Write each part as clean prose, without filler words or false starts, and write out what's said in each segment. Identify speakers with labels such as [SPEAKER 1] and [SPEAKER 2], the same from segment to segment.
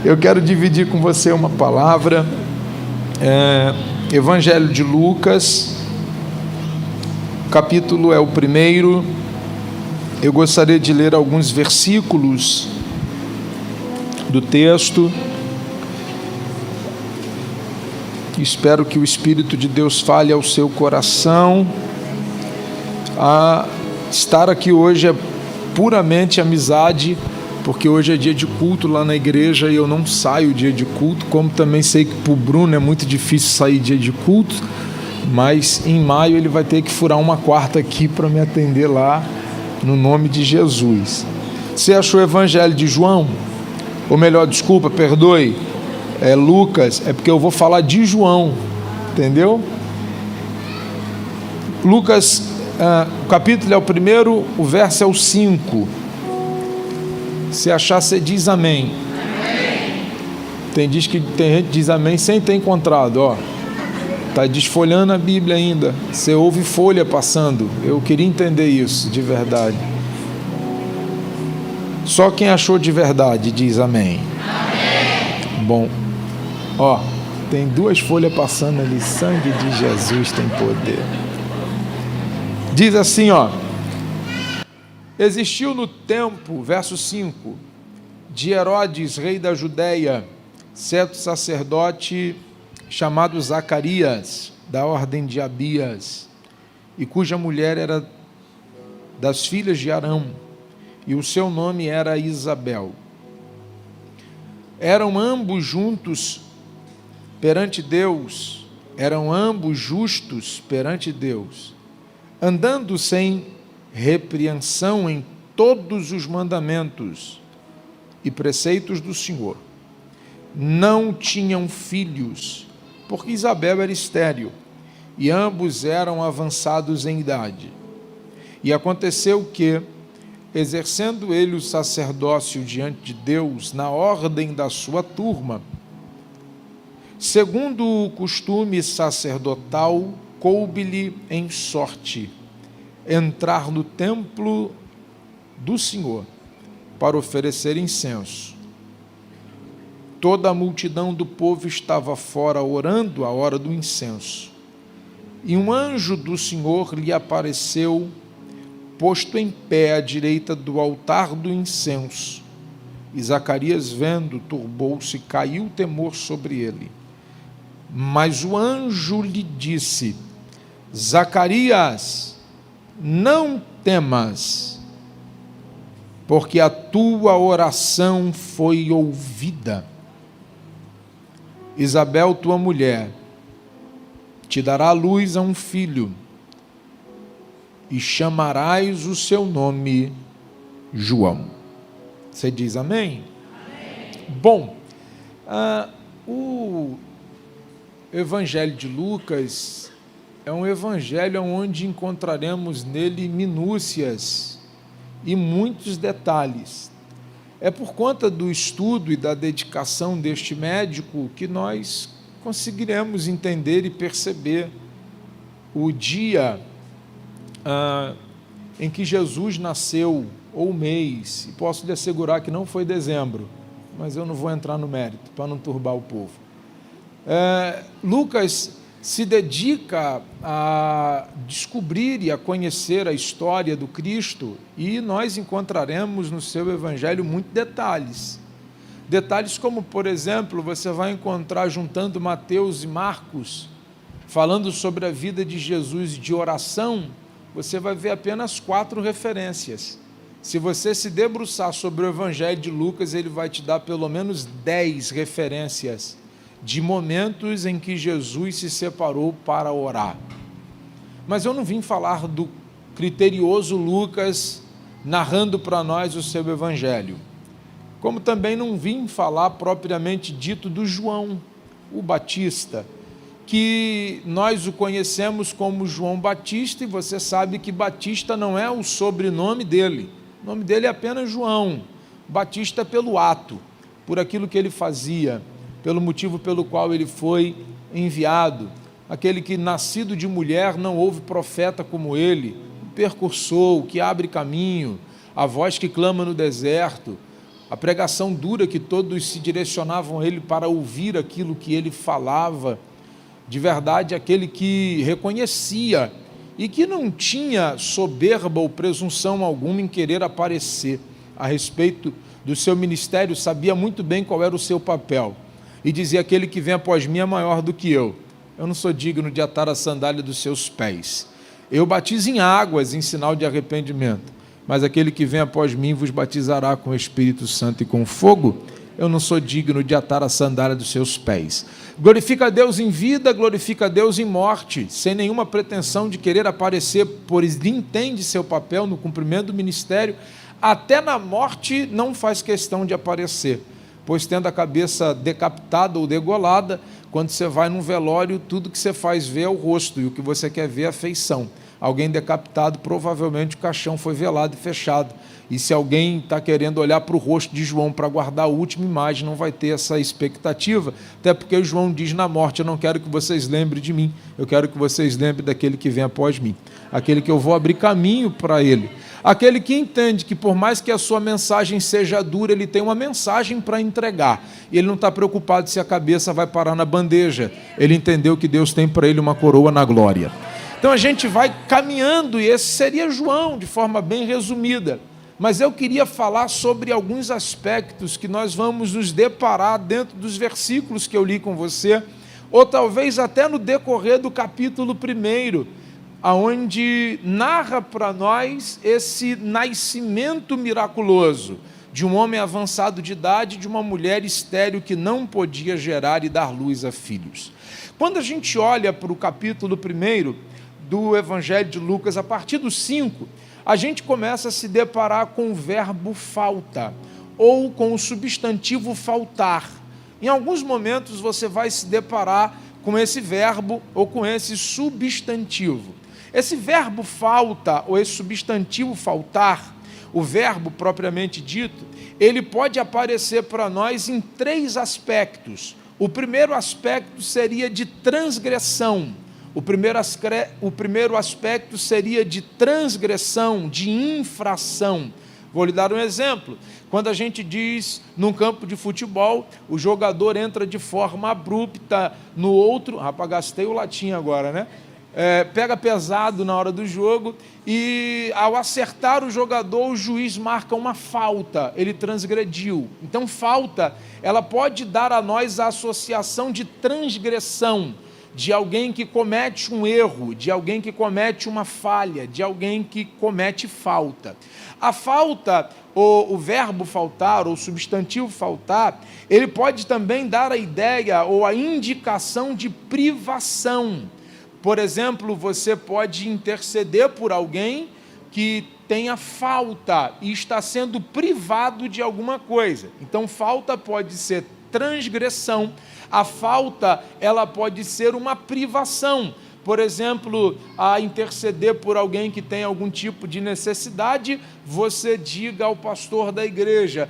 [SPEAKER 1] Eu quero dividir com você uma palavra, Evangelho de Lucas, o capítulo é o 1. Eu gostaria de ler alguns versículos do texto. Espero que o Espírito de Deus fale ao seu coração. Estar aqui hoje é puramente amizade, porque hoje é dia de culto lá na igreja e eu não saio dia de culto, como também sei que para o Bruno é muito difícil sair dia de culto, mas em maio ele vai ter que furar uma quarta aqui para me atender lá, no nome de Jesus. Você achou o Evangelho de João? Ou melhor, desculpa, perdoe, Lucas, é porque eu vou falar de João, entendeu? Lucas, o capítulo é o 1, o verso é o 5. Se achar, você diz amém. Amém. Tem gente que diz amém sem ter encontrado, ó. Está desfolhando a Bíblia ainda. Você ouve folha passando. Eu queria entender isso de verdade. Só quem achou de verdade diz amém. Amém. Bom, ó, tem 2 folhas passando ali. Sangue de Jesus tem poder. Diz assim, ó: existiu no tempo, verso 5, de Herodes, rei da Judéia, certo sacerdote chamado Zacarias, da ordem de Abias, e cuja mulher era das filhas de Arão, e o seu nome era Isabel. Eram ambos juntos perante Deus, eram ambos justos perante Deus, andando sem repreensão em todos os mandamentos e preceitos do Senhor. Não tinham filhos, porque Isabel era estéril, e ambos eram avançados em idade. E aconteceu que, exercendo ele o sacerdócio diante de Deus, na ordem da sua turma, segundo o costume sacerdotal, coube-lhe em sorte entrar no templo do Senhor para oferecer incenso. Toda a multidão do povo estava fora orando à hora do incenso. E um anjo do Senhor lhe apareceu, posto em pé à direita do altar do incenso. E Zacarias, vendo, turbou-se e caiu o temor sobre ele. Mas o anjo lhe disse: Zacarias, não temas, porque a tua oração foi ouvida. Isabel, tua mulher, te dará à luz a um filho, e chamarás o seu nome João. Você diz amém? Amém. Bom, o Evangelho de Lucas é um evangelho onde encontraremos nele minúcias e muitos detalhes. É por conta do estudo e da dedicação deste médico que nós conseguiremos entender e perceber o dia em que Jesus nasceu, ou o mês, e posso lhe assegurar que não foi dezembro, mas eu não vou entrar no mérito, para não turbar o povo. Lucas se dedica a descobrir e a conhecer a história do Cristo, e nós encontraremos no seu evangelho muitos detalhes. Detalhes como, por exemplo, você vai encontrar, juntando Mateus e Marcos, falando sobre a vida de Jesus de oração, você vai ver apenas 4 referências. Se você se debruçar sobre o evangelho de Lucas, ele vai te dar pelo menos 10 referências de momentos em que Jesus se separou para orar. Mas eu não vim falar do criterioso Lucas narrando para nós o seu evangelho, como também não vim falar propriamente dito do João, o Batista, que nós o conhecemos como João Batista, e você sabe que Batista não é o sobrenome dele, o nome dele é apenas João. Batista pelo ato, por aquilo que ele fazia, pelo motivo pelo qual ele foi enviado, aquele que, nascido de mulher, não houve profeta como ele, o precursor, o que abre caminho, a voz que clama no deserto, a pregação dura que todos se direcionavam a ele para ouvir aquilo que ele falava, de verdade, aquele que reconhecia e que não tinha soberba ou presunção alguma em querer aparecer a respeito do seu ministério, sabia muito bem qual era o seu papel, e dizia: aquele que vem após mim é maior do que eu não sou digno de atar a sandália dos seus pés. Eu batizo em águas em sinal de arrependimento, mas aquele que vem após mim vos batizará com o Espírito Santo e com fogo. Eu não sou digno de atar a sandália dos seus pés. Glorifica a Deus em vida, glorifica a Deus em morte, sem nenhuma pretensão de querer aparecer, pois ele entende seu papel no cumprimento do ministério. Até na morte não faz questão de aparecer, pois tendo a cabeça decapitada ou degolada, quando você vai num velório, tudo que você faz ver é o rosto, e o que você quer ver é a feição. Alguém decapitado, provavelmente o caixão foi velado e fechado. E se alguém está querendo olhar para o rosto de João para guardar a última imagem, não vai ter essa expectativa, até porque João diz na morte: eu não quero que vocês lembrem de mim, eu quero que vocês lembrem daquele que vem após mim, aquele que eu vou abrir caminho para ele, aquele que entende que por mais que a sua mensagem seja dura, ele tem uma mensagem para entregar, e ele não está preocupado se a cabeça vai parar na bandeja, ele entendeu que Deus tem para ele uma coroa na glória. Então a gente vai caminhando, e esse seria João, de forma bem resumida. Mas eu queria falar sobre alguns aspectos que nós vamos nos deparar dentro dos versículos que eu li com você, ou talvez até no decorrer do capítulo 1, aonde narra para nós esse nascimento miraculoso de um homem avançado de idade, de uma mulher estéril que não podia gerar e dar luz a filhos. Quando a gente olha para o capítulo 1 do Evangelho de Lucas, a partir do 5, a gente começa a se deparar com o verbo falta, ou com o substantivo faltar. Em alguns momentos você vai se deparar com esse verbo ou com esse substantivo. Esse verbo falta, ou esse substantivo faltar, o verbo propriamente dito, ele pode aparecer para nós em 3 aspectos. O primeiro aspecto seria de transgressão. O primeiro aspecto seria de transgressão, de infração. Vou lhe dar um exemplo. Quando a gente diz, num campo de futebol, o jogador entra de forma abrupta no outro... Rapaz, gastei o latim agora, né? Pega pesado na hora do jogo e, ao acertar o jogador, o juiz marca uma falta, ele transgrediu. Então, falta, ela pode dar a nós a associação de transgressão, de alguém que comete um erro, de alguém que comete uma falha, de alguém que comete falta. A falta, o verbo faltar, ou o substantivo faltar, ele pode também dar a ideia ou a indicação de privação. Por exemplo, você pode interceder por alguém que tenha falta e está sendo privado de alguma coisa. Então, falta pode ser transgressão. A falta, ela pode ser uma privação. Por exemplo, a interceder por alguém que tem algum tipo de necessidade, você diga ao pastor da igreja: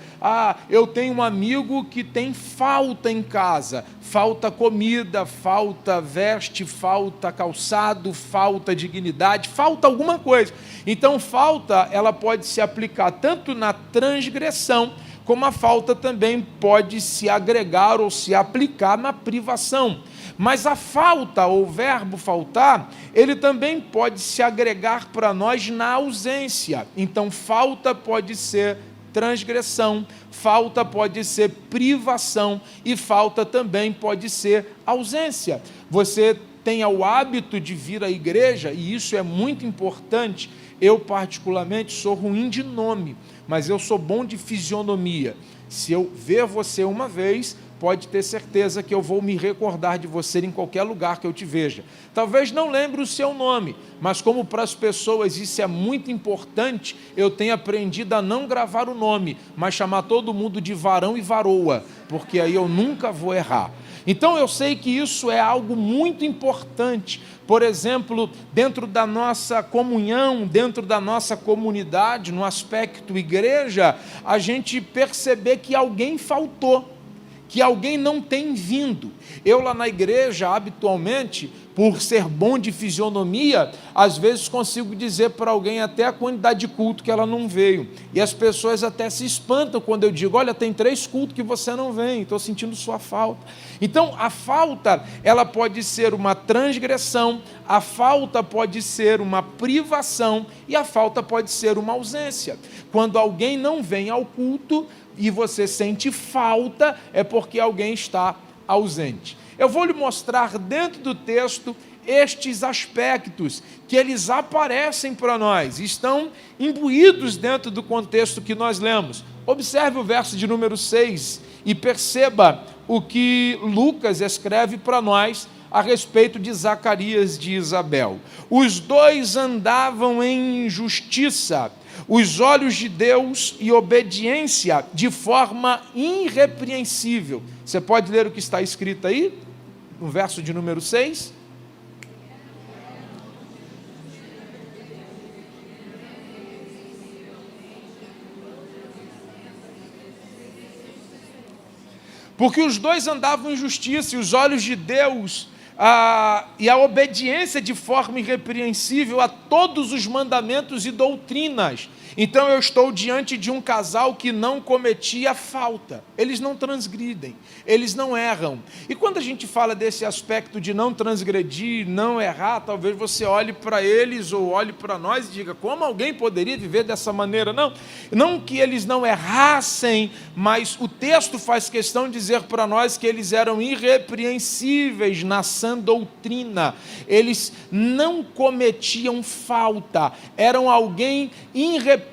[SPEAKER 1] eu tenho um amigo que tem falta em casa, falta comida, falta veste, falta calçado, falta dignidade, falta alguma coisa. Então, falta, ela pode se aplicar tanto na transgressão, como a falta também pode se agregar ou se aplicar na privação. Mas a falta, ou o verbo faltar, ele também pode se agregar para nós na ausência. Então, falta pode ser transgressão, falta pode ser privação e falta também pode ser ausência. Você tenha o hábito de vir à igreja, e isso é muito importante. Eu, particularmente, sou ruim de nome, mas eu sou bom de fisionomia. Se eu ver você uma vez, pode ter certeza que eu vou me recordar de você em qualquer lugar que eu te veja. Talvez não lembre o seu nome, mas como para as pessoas isso é muito importante, eu tenho aprendido a não gravar o nome, mas chamar todo mundo de varão e varoa, porque aí eu nunca vou errar. Então eu sei que isso é algo muito importante. Por exemplo, dentro da nossa comunhão, dentro da nossa comunidade, no aspecto igreja, a gente perceber que alguém faltou. que alguém não tem vindo. Eu lá na igreja, habitualmente, por ser bom de fisionomia, às vezes consigo dizer para alguém até a quantidade de culto que ela não veio. E as pessoas até se espantam quando eu digo, olha, tem 3 cultos que você não vem, estou sentindo sua falta. Então, a falta, ela pode ser uma transgressão, a falta pode ser uma privação e a falta pode ser uma ausência. Quando alguém não vem ao culto e você sente falta, é porque alguém está ausente. Eu vou lhe mostrar dentro do texto estes aspectos que eles aparecem para nós, estão imbuídos dentro do contexto que nós lemos. Observe o verso de número 6 e perceba o que Lucas escreve para nós a respeito de Zacarias e de Isabel. Os 2 andavam em justiça, os olhos de Deus e obediência de forma irrepreensível. Você pode ler o que está escrito aí, no verso de número 6? Porque os 2 andavam em justiça e os olhos de Deus e a obediência de forma irrepreensível a todos os mandamentos e doutrinas. Então eu estou diante de um casal que não cometia falta, eles não transgridem, eles não erram. E quando a gente fala desse aspecto de não transgredir, não errar, talvez você olhe para eles ou olhe para nós e diga, como alguém poderia viver dessa maneira? Não que eles não errassem, mas o texto faz questão de dizer para nós que eles eram irrepreensíveis na sã doutrina, eles não cometiam falta, eram alguém irrepreensível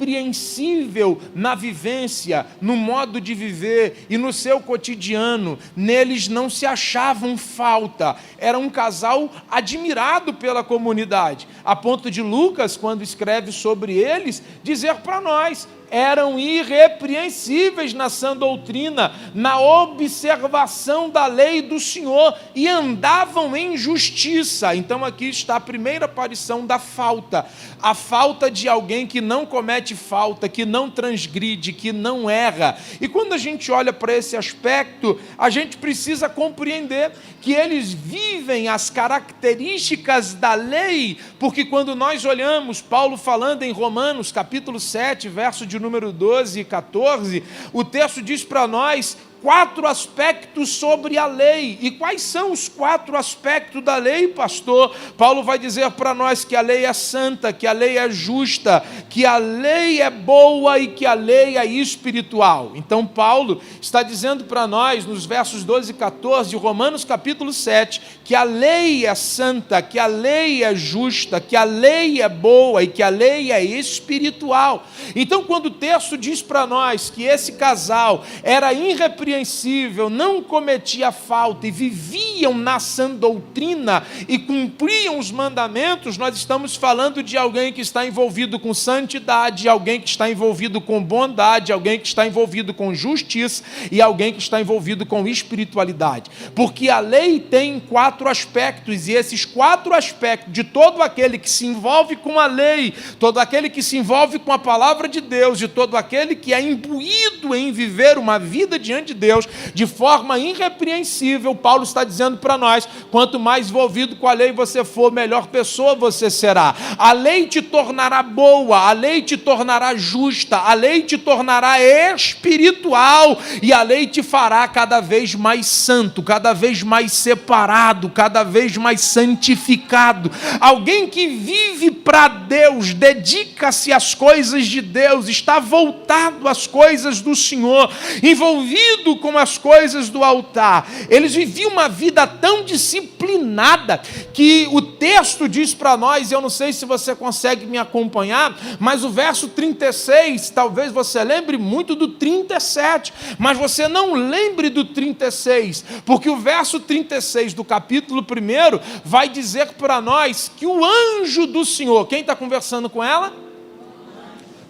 [SPEAKER 1] na vivência, no modo de viver e no seu cotidiano. Neles não se achavam falta. Era um casal admirado pela comunidade, a ponto de Lucas, quando escreve sobre eles, dizer para nós, eram irrepreensíveis na sã doutrina, na observação da lei do Senhor e andavam em justiça. Então aqui está a primeira aparição da falta, a falta de alguém que não comete falta, que não transgride, que não erra. E quando a gente olha para esse aspecto, a gente precisa compreender que eles vivem as características da lei, porque quando nós olhamos Paulo falando em Romanos capítulo 7, verso de número 12 e 14, o texto diz para nós 4 aspectos sobre a lei. E quais são os 4 aspectos da lei, pastor? Paulo vai dizer para nós que a lei é santa, que a lei é justa, que a lei é boa e que a lei é espiritual. Então Paulo está dizendo para nós, nos versos 12 e 14 de Romanos capítulo 7, que a lei é santa, que a lei é justa, que a lei é boa e que a lei é espiritual. Então quando o texto diz para nós que esse casal era irrepreensível, não cometia falta e viviam na sã doutrina e cumpriam os mandamentos, nós estamos falando de alguém que está envolvido com santidade, alguém que está envolvido com bondade, alguém que está envolvido com justiça e alguém que está envolvido com espiritualidade. Porque a lei tem 4 aspectos e esses 4 aspectos de todo aquele que se envolve com a lei, todo aquele que se envolve com a palavra de Deus e todo aquele que é imbuído em viver uma vida diante de Deus, de forma irrepreensível, Paulo está dizendo para nós, quanto mais envolvido com a lei você for, melhor pessoa você será. A lei te tornará boa, a lei te tornará justa, a lei te tornará espiritual e a lei te fará cada vez mais santo, cada vez mais separado, cada vez mais santificado. Alguém que vive para Deus, dedica-se às coisas de Deus, está voltado às coisas do Senhor, envolvido com as coisas do altar. Eles viviam uma vida tão disciplinada que o texto diz para nós, eu não sei se você consegue me acompanhar, mas o verso 36, talvez você lembre muito do 37, mas você não lembre do 36, porque o verso 36 do capítulo 1 vai dizer para nós que o anjo do Senhor, quem está conversando com ela?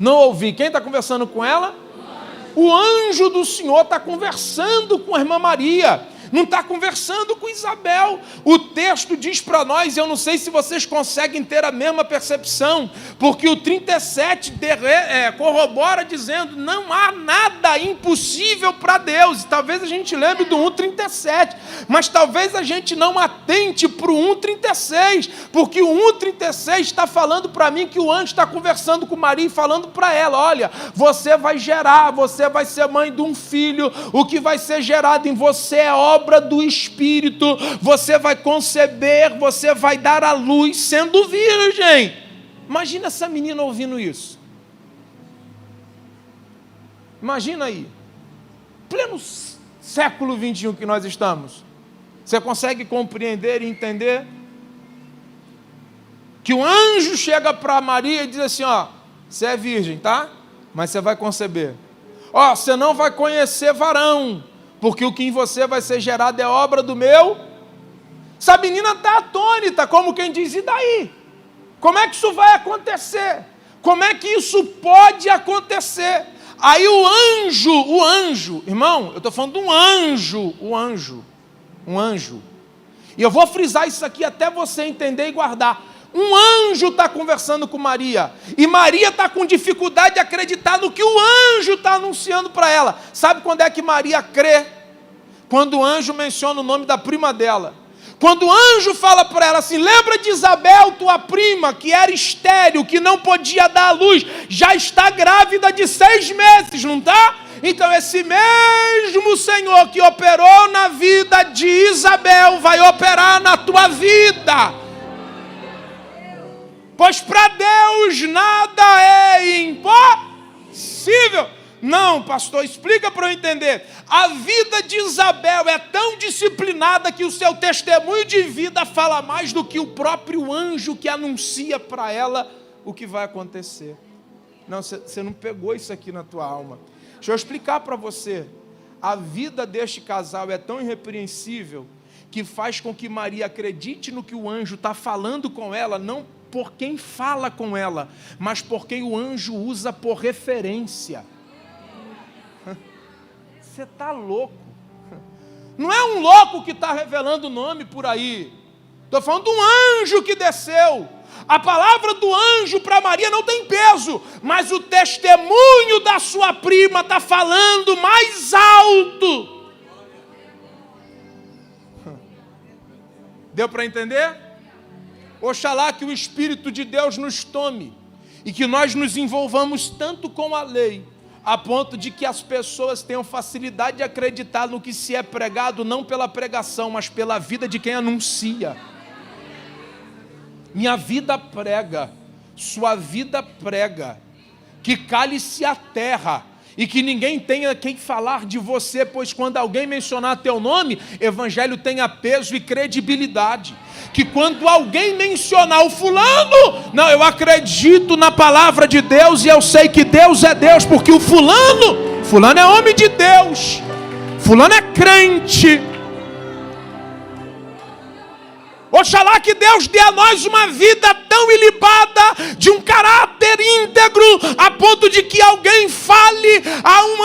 [SPEAKER 1] Não ouvi, quem está conversando com ela? O anjo do Senhor está conversando com a irmã Maria, não está conversando com Isabel. O texto diz para nós, eu não sei se vocês conseguem ter a mesma percepção, porque o 37 corrobora dizendo, não há nada impossível para Deus. Talvez a gente lembre do 1,37, mas talvez a gente não atente para o 1,36, porque o 1,36 está falando para mim que o anjo está conversando com Maria e falando para ela, olha, você vai gerar, você vai ser mãe de um filho, o que vai ser gerado em você é obra do Espírito, você vai conceber, você vai dar à luz sendo virgem. Imagina essa menina ouvindo isso. Imagina aí, pleno século 21 que nós estamos. Você consegue compreender e entender? Que o anjo chega para Maria e diz assim, ó, você é virgem, tá? Mas você vai conceber. Ó, você não vai conhecer varão, porque o que em você vai ser gerado é obra do meu. Essa menina está atônita, como quem diz, e daí? Como é que isso vai acontecer? Como é que isso pode acontecer? Aí o anjo, irmão, eu estou falando de um anjo. E eu vou frisar isso aqui até você entender e guardar. Um anjo está conversando com Maria, e Maria está com dificuldade de acreditar no que o anjo está anunciando para ela. Sabe quando é que Maria crê? Quando o anjo menciona o nome da prima dela. Quando o anjo fala para ela assim, lembra de Isabel, tua prima, que era estéril, que não podia dar à luz, já está grávida de 6 meses, não está? Então esse mesmo Senhor que operou na vida de Isabel, vai operar na tua vida. Pois para Deus nada é impossível. Não, pastor, explica para eu entender. A vida de Isabel é tão disciplinada que o seu testemunho de vida fala mais do que o próprio anjo que anuncia para ela o que vai acontecer. Não, você não pegou isso aqui na tua alma. Deixa eu explicar para você. A vida deste casal é tão irrepreensível que faz com que Maria acredite no que o anjo está falando com ela, não por quem fala com ela, mas por quem o anjo usa por referência. Você está louco. Não é um louco que está revelando o nome por aí. Estou falando de um anjo que desceu. A palavra do anjo para Maria não tem peso, mas o testemunho da sua prima está falando mais alto. Deu para entender? Oxalá que o Espírito de Deus nos tome e que nós nos envolvamos tanto com a lei, a ponto de que as pessoas tenham facilidade de acreditar no que se é pregado, não pela pregação, mas pela vida de quem anuncia. Minha vida prega, sua vida prega, que cale-se a terra e que ninguém tenha quem falar de você, pois quando alguém mencionar teu nome, evangelho tenha peso e credibilidade. Que quando alguém mencionar o fulano, não, eu acredito na palavra de Deus e eu sei que Deus é Deus, porque o fulano é homem de Deus, fulano é crente. Oxalá que Deus dê a nós uma vida tão ilibada, de um caráter íntegro, a ponto de que alguém fale a um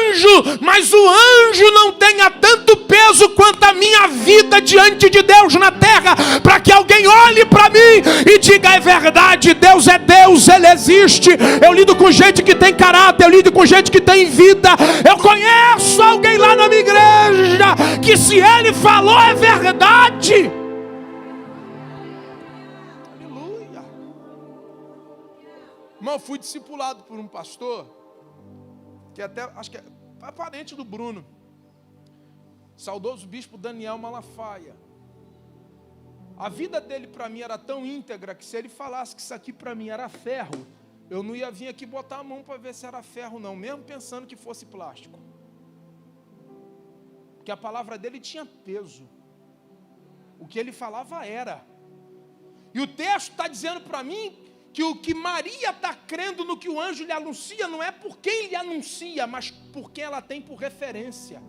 [SPEAKER 1] anjo, mas o anjo não tenha tanto peso quanto a minha vida diante de Deus na terra, para que alguém olhe para mim e diga, é verdade, Deus é Deus, Ele existe. Eu lido com gente que tem caráter, eu lido com gente que tem vida. Eu conheço alguém lá na minha igreja, que se ele falou é verdade. Irmão, fui discipulado por um pastor, que até, acho que é parente do Bruno, saudoso bispo Daniel Malafaia. A vida dele para mim era tão íntegra, que se ele falasse que isso aqui para mim era ferro, eu não ia vir aqui botar a mão para ver se era ferro não, mesmo pensando que fosse plástico. Porque a palavra dele tinha peso. O que ele falava era. E o texto está dizendo para mim que o que Maria está crendo no que o anjo lhe anuncia, não é por quem lhe anuncia, mas por quem ela tem por referência.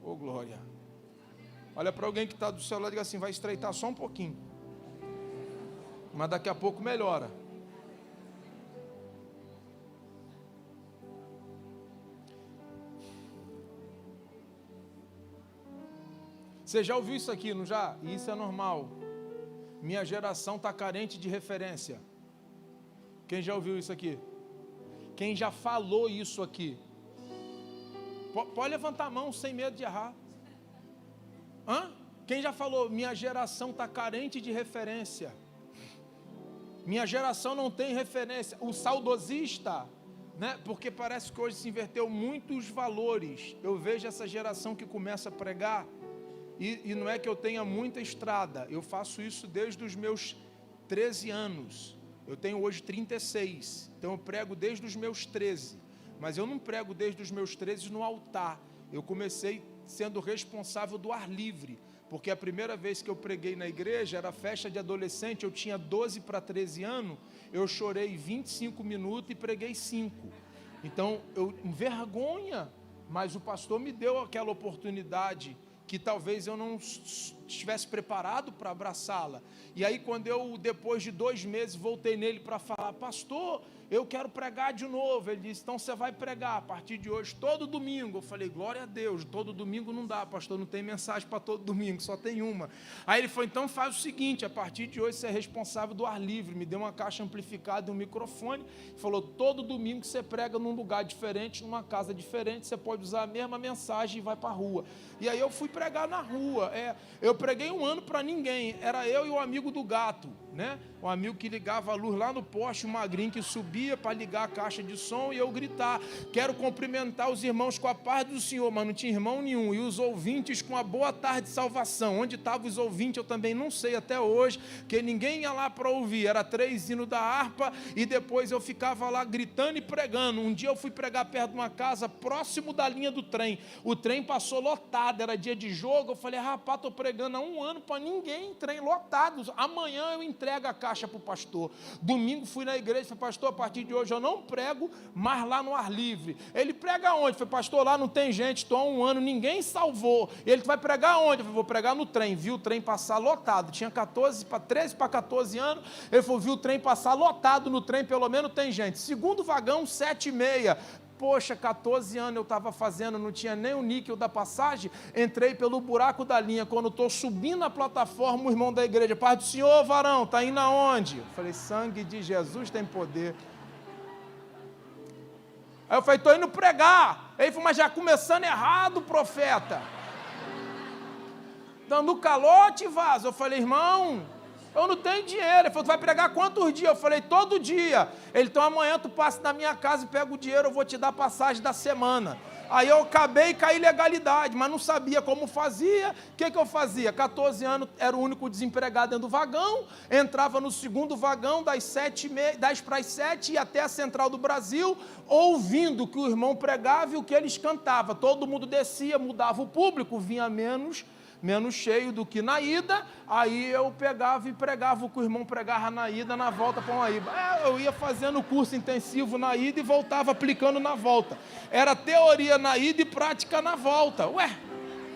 [SPEAKER 1] Oh, glória. Olha para alguém que está do seu lado e diga assim, vai estreitar só um pouquinho, mas daqui a pouco melhora. Você já ouviu isso aqui, não já? E isso é normal. Minha geração está carente de referência. Quem já ouviu isso aqui? Quem já falou isso aqui? Pode levantar a mão sem medo de errar. Quem já falou? Minha geração está carente de referência. Minha geração não tem referência. O saudosista, né? Porque parece que hoje se inverteu muitos valores. Eu vejo essa geração que começa a pregar, e não é que eu tenha muita estrada, eu faço isso desde os meus 13 anos. Eu tenho hoje 36, então eu prego desde os meus 13. Mas eu não prego desde os meus 13 no altar. Eu comecei sendo responsável do ar livre, porque a primeira vez que eu preguei na igreja era festa de adolescente, eu tinha 12 para 13 anos, eu chorei 25 minutos e preguei 5. Então, vergonha, mas o pastor me deu aquela oportunidade que talvez eu não estivesse preparado para abraçá-la. E aí, quando eu, depois de 2 meses, voltei nele para falar: pastor, eu quero pregar de novo. Ele disse: então você vai pregar a partir de hoje, todo domingo. Eu falei: glória a Deus, todo domingo não dá, pastor, não tem mensagem para todo domingo, só tem uma. Aí ele falou: então faz o seguinte, a partir de hoje você é responsável do ar livre. Me deu uma caixa amplificada e um microfone, falou: todo domingo você prega num lugar diferente, numa casa diferente, você pode usar a mesma mensagem e vai para a rua. E aí eu fui pregar na rua. Eu preguei 1 ano para ninguém, era eu e o amigo do gato, né? Um amigo que ligava a luz lá no poste, um magrinho que subia para ligar a caixa de som e eu gritar: quero cumprimentar os irmãos com a paz do Senhor, mas não tinha irmão nenhum, e os ouvintes com a boa tarde de salvação. Onde estavam os ouvintes eu também não sei até hoje, porque ninguém ia lá para ouvir, era 3 hinos da harpa, e depois eu ficava lá gritando e pregando. Um dia eu fui pregar perto de uma casa, próximo da linha do trem, o trem passou lotado, era dia de jogo, eu falei: rapaz, estou pregando há 1 ano para ninguém, trem lotado, amanhã eu entrego a caixa para o pastor. Domingo fui na igreja e falei: pastor, a partir de hoje eu não prego mais lá no ar livre. Ele prega onde? Eu falei: pastor, lá não tem gente, estou há 1 ano, ninguém salvou. Ele: vai pregar onde? Eu falei: vou pregar no trem. Viu o trem passar lotado, tinha 13 para 14 anos, ele falou: viu o trem passar lotado, no trem pelo menos tem gente. Segundo vagão, 7h30. Poxa, 14 anos eu estava fazendo, não tinha nem o níquel da passagem, entrei pelo buraco da linha. Quando estou subindo na plataforma, o irmão da igreja: paz do Senhor, varão, está indo aonde? Eu falei: sangue de Jesus tem poder. Aí eu falei: estou indo pregar. Ele falou: mas já começando errado, profeta. Dando calote, vaso. Eu falei: irmão, eu não tenho dinheiro. Ele falou: tu vai pregar quantos dias? Eu falei: todo dia. Ele: então amanhã tu passa na minha casa e pega o dinheiro, eu vou te dar a passagem da semana. Aí eu acabei e caí ilegalidade, mas não sabia como fazia. O que eu fazia? 14 anos, era o único desempregado dentro do vagão, entrava no segundo vagão, das 10 para as 7, ia até a Central do Brasil, ouvindo o que o irmão pregava e o que eles cantavam. Todo mundo descia, mudava o público, vinha menos cheio do que na ida, aí eu pegava e pregava o que o irmão pregava na ida, na volta para uma ida. Eu ia fazendo curso intensivo na ida e voltava aplicando na volta. Era teoria na ida e prática na volta.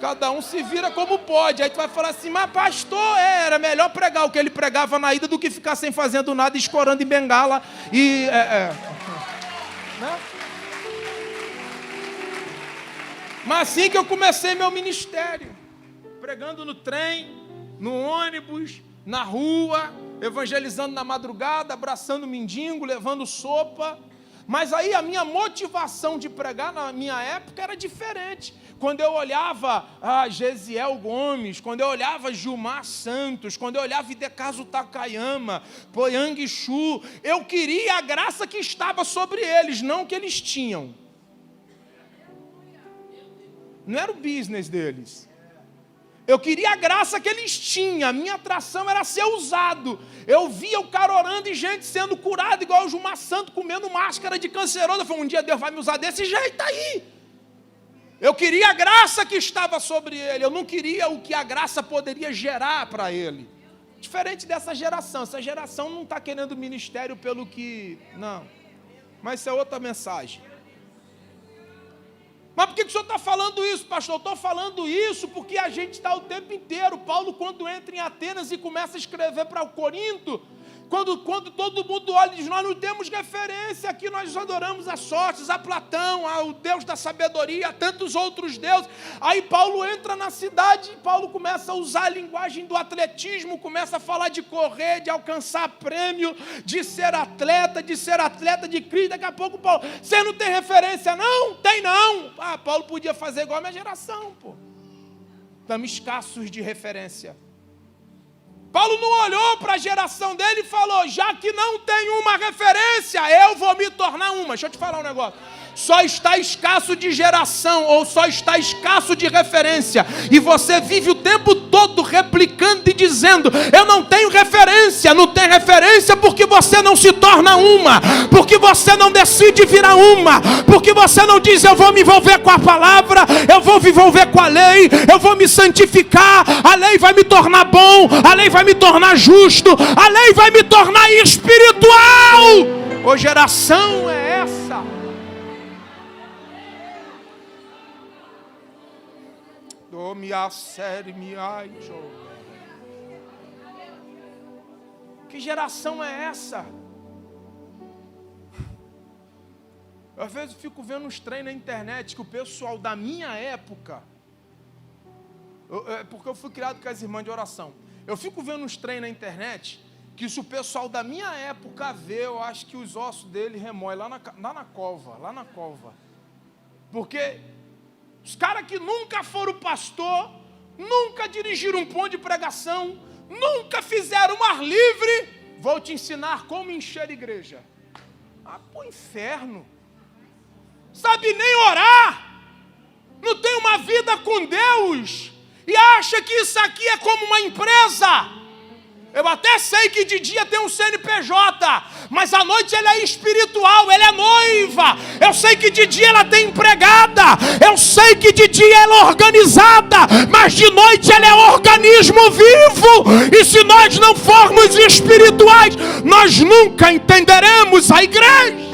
[SPEAKER 1] Cada um se vira como pode. Aí tu vai falar assim: mas pastor, era melhor pregar o que ele pregava na ida do que ficar sem fazendo nada, escorando em bengala e... Né? Mas assim que eu comecei meu ministério, pregando no trem, no ônibus, na rua, evangelizando na madrugada, abraçando mendigo, levando sopa. Mas aí a minha motivação de pregar na minha época era diferente. Quando eu olhava Gesiel Gomes, quando eu olhava Gilmar Santos, quando eu olhava Hidekazu Takayama, Poyang Shu, eu queria a graça que estava sobre eles, não o que eles tinham. Não era o business deles. Eu queria a graça que eles tinham, a minha atração era ser usado. Eu via o cara orando e gente sendo curada, igual o Gilmar Santos comendo máscara de canceroso. Eu falei: um dia Deus vai me usar desse jeito aí. Eu queria a graça que estava sobre ele, eu não queria o que a graça poderia gerar para ele. Diferente dessa geração, essa geração não está querendo ministério pelo que... Não, mas isso é outra mensagem. Mas por que o senhor está falando isso, pastor? Eu estou falando isso porque a gente está o tempo inteiro. Paulo, quando entra em Atenas e começa a escrever para o Corinto, Quando todo mundo olha e diz, nós não temos referência, aqui nós adoramos a Sócrates, a Platão, ao Deus da sabedoria, a tantos outros deuses. Aí Paulo entra na cidade e Paulo começa a usar a linguagem do atletismo, começa a falar de correr, de alcançar prêmio, de ser atleta de Cristo. Daqui a pouco Paulo, você não tem referência? Não, tem não. Paulo podia fazer igual a minha geração, pô. Estamos escassos de referência. Paulo não olhou para a geração dele e falou, já que não tem uma referência, eu vou me tornar uma. Deixa eu te falar um negócio. Só está escasso de geração, ou só está escasso de referência, e você vive o tempo todo replicando e dizendo, eu não tenho referência. Não tem referência porque você não se torna uma, porque você não decide virar uma, porque você não diz, eu vou me envolver com a palavra, eu vou me envolver com a lei, eu vou me santificar, a lei vai me tornar bom, a lei vai me tornar justo, a lei vai me tornar espiritual. Ô, geração é essa? Que geração é essa? Eu, às vezes, fico vendo uns treinos na internet que o pessoal da minha época, porque eu fui criado com as irmãs de oração, eu fico vendo uns treinos na internet que se o pessoal da minha época vê, eu acho que os ossos dele remoem lá na cova. Porque os caras que nunca foram pastor, nunca dirigiram um ponto de pregação, nunca fizeram um ar livre, vou te ensinar como encher igreja. Pro inferno. Sabe nem orar, não tem uma vida com Deus, e acha que isso aqui é como uma empresa. Eu até sei que de dia tem um CNPJ, mas à noite ela é espiritual, ela é noiva. Eu sei que de dia ela tem empregada, eu sei que de dia ela é organizada, mas de noite ela é organismo vivo. E se nós não formos espirituais, nós nunca entenderemos a igreja.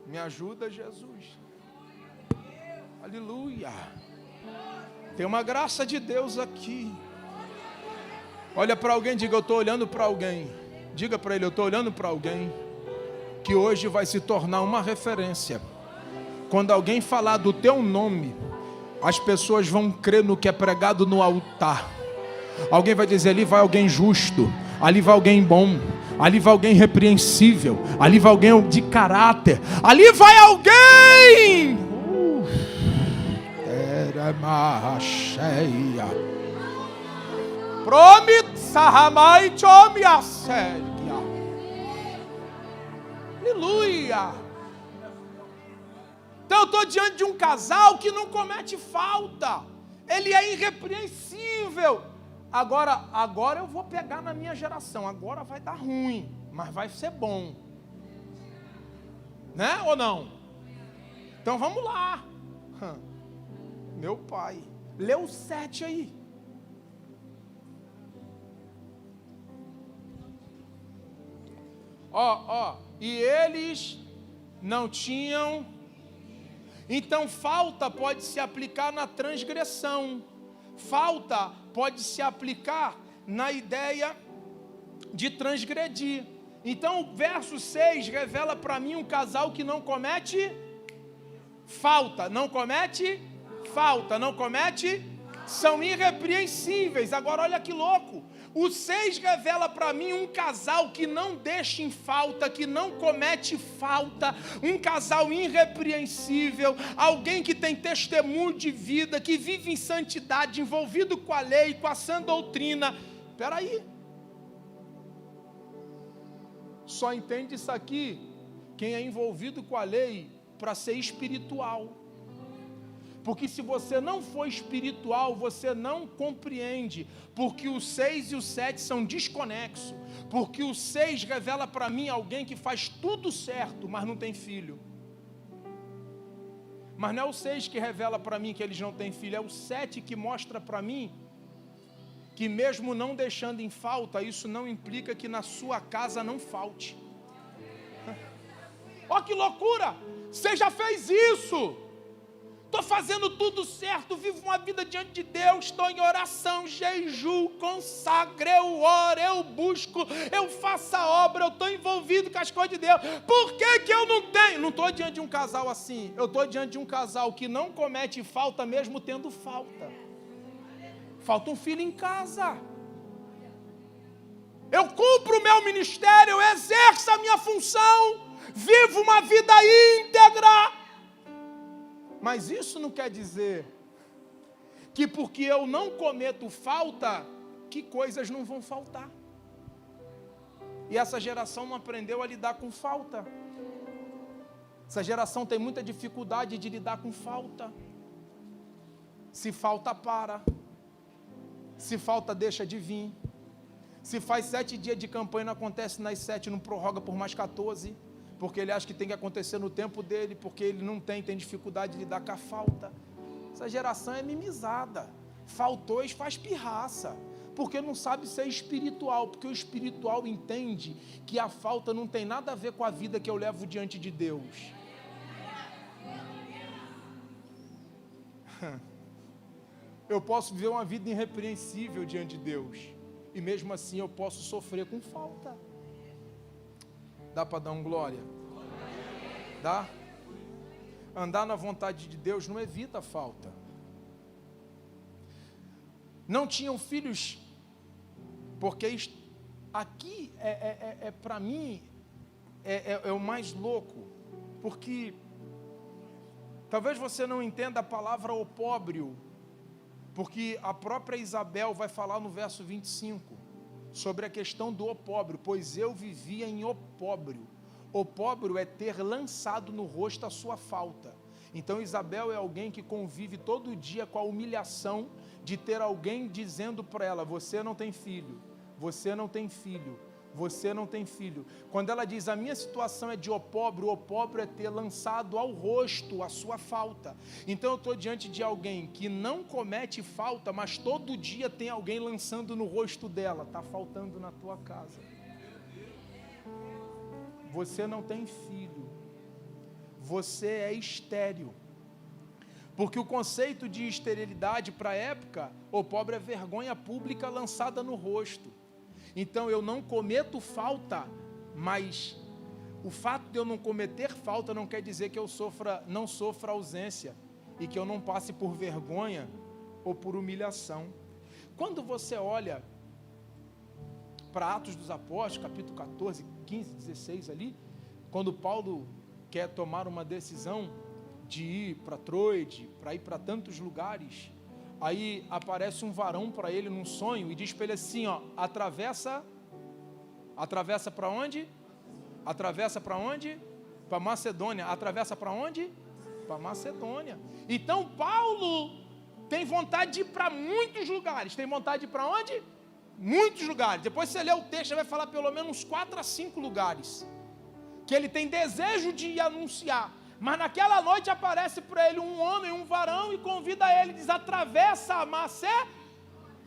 [SPEAKER 1] Me ajuda, Jesus. Aleluia. Tem uma graça de Deus aqui. Olha para alguém, diga, eu estou olhando para alguém. Diga para ele, eu estou olhando para alguém que hoje vai se tornar uma referência. Quando alguém falar do teu nome, as pessoas vão crer no que é pregado no altar. Alguém vai dizer, ali vai alguém justo, ali vai alguém bom, ali vai alguém repreensível, ali vai alguém de caráter, ali vai alguém... Cheia. Aleluia. Então eu estou diante de um casal que não comete falta, ele é irrepreensível. Agora eu vou pegar na minha geração, agora vai dar ruim, mas vai ser bom, né ou não? Então vamos lá. Meu pai, lê o 7 aí. E eles não tinham. Então falta pode se aplicar na transgressão. Falta pode se aplicar na ideia de transgredir. Então o verso 6 revela para mim um casal que não comete falta, não comete são irrepreensíveis. Agora olha que louco, o 6 revela para mim um casal que não deixa em falta, que não comete falta, um casal irrepreensível, alguém que tem testemunho de vida, que vive em santidade, envolvido com a lei, com a sã doutrina. Espera aí, só entende isso aqui quem é envolvido com a lei para ser espiritual. Porque se você não for espiritual, você não compreende. Porque o 6 e o 7 são desconexos. Porque o 6 revela para mim alguém que faz tudo certo, mas não tem filho. Mas não é o 6 que revela para mim que eles não têm filho. É o 7 que mostra para mim que mesmo não deixando em falta, isso não implica que na sua casa não falte. Ó, que loucura! Você já fez isso! estou fazendo tudo certo, vivo uma vida diante de Deus, estou em oração, jejum, consagro, eu oro, eu busco, eu faço a obra, eu estou envolvido com as coisas de Deus. Por que eu não tenho? Não estou diante de um casal assim, eu estou diante de um casal que não comete falta mesmo tendo falta. Falta um filho em casa. Eu cumpro o meu ministério, eu exerço a minha função, vivo uma vida íntegra. Mas isso não quer dizer que porque eu não cometo falta, que coisas não vão faltar. E essa geração não aprendeu a lidar com falta. Essa geração tem muita dificuldade de lidar com falta. Se falta, para. Se falta, deixa de vir. Se faz 7 dias de campanha, não acontece nas 7, não prorroga por mais 14, porque ele acha que tem que acontecer no tempo dele, porque ele não tem dificuldade de lidar com a falta. Essa geração é mimizada. Faltou e faz pirraça, porque não sabe ser espiritual, porque o espiritual entende que a falta não tem nada a ver com a vida que eu levo diante de Deus. Eu posso viver uma vida irrepreensível diante de Deus, e mesmo assim eu posso sofrer com falta. Dá para dar um glória? Dá? Andar na vontade de Deus não evita a falta. Não tinham filhos, porque aqui para mim é o mais louco, porque talvez você não entenda a palavra opróbrio, porque a própria Isabel vai falar no verso 25 sobre a questão do opróbrio, pois eu vivia em opróbrio. Opróbrio é ter lançado no rosto a sua falta. Então Isabel é alguém que convive todo dia com a humilhação de ter alguém dizendo para ela: você não tem filho, você não tem filho, você não tem filho. Quando ela diz: a minha situação é de opróbrio, o opróbrio é ter lançado ao rosto a sua falta. Então eu estou diante de alguém que não comete falta, mas todo dia tem alguém lançando no rosto dela: está faltando na tua casa, você não tem filho, você é estéril. Porque o conceito de esterilidade para a época, opróbrio é vergonha pública lançada no rosto. Então eu não cometo falta, mas o fato de eu não cometer falta não quer dizer que eu não sofra ausência e que eu não passe por vergonha ou por humilhação. Quando você olha para Atos dos Apóstolos, capítulo 14, 15, 16 ali, quando Paulo quer tomar uma decisão de ir para Troade, para ir para tantos lugares, aí aparece um varão para ele num sonho e diz para ele assim, ó: atravessa para onde? Atravessa para onde? Para Macedônia. Atravessa para onde? Para Macedônia. Então Paulo tem vontade de ir para muitos lugares. Tem vontade de ir para onde? Muitos lugares. Depois você lê o texto, vai falar pelo menos uns 4 a 5 lugares que ele tem desejo de ir anunciar. Mas naquela noite aparece para ele um homem, um varão, e convida ele, diz: atravessa a Macedônia.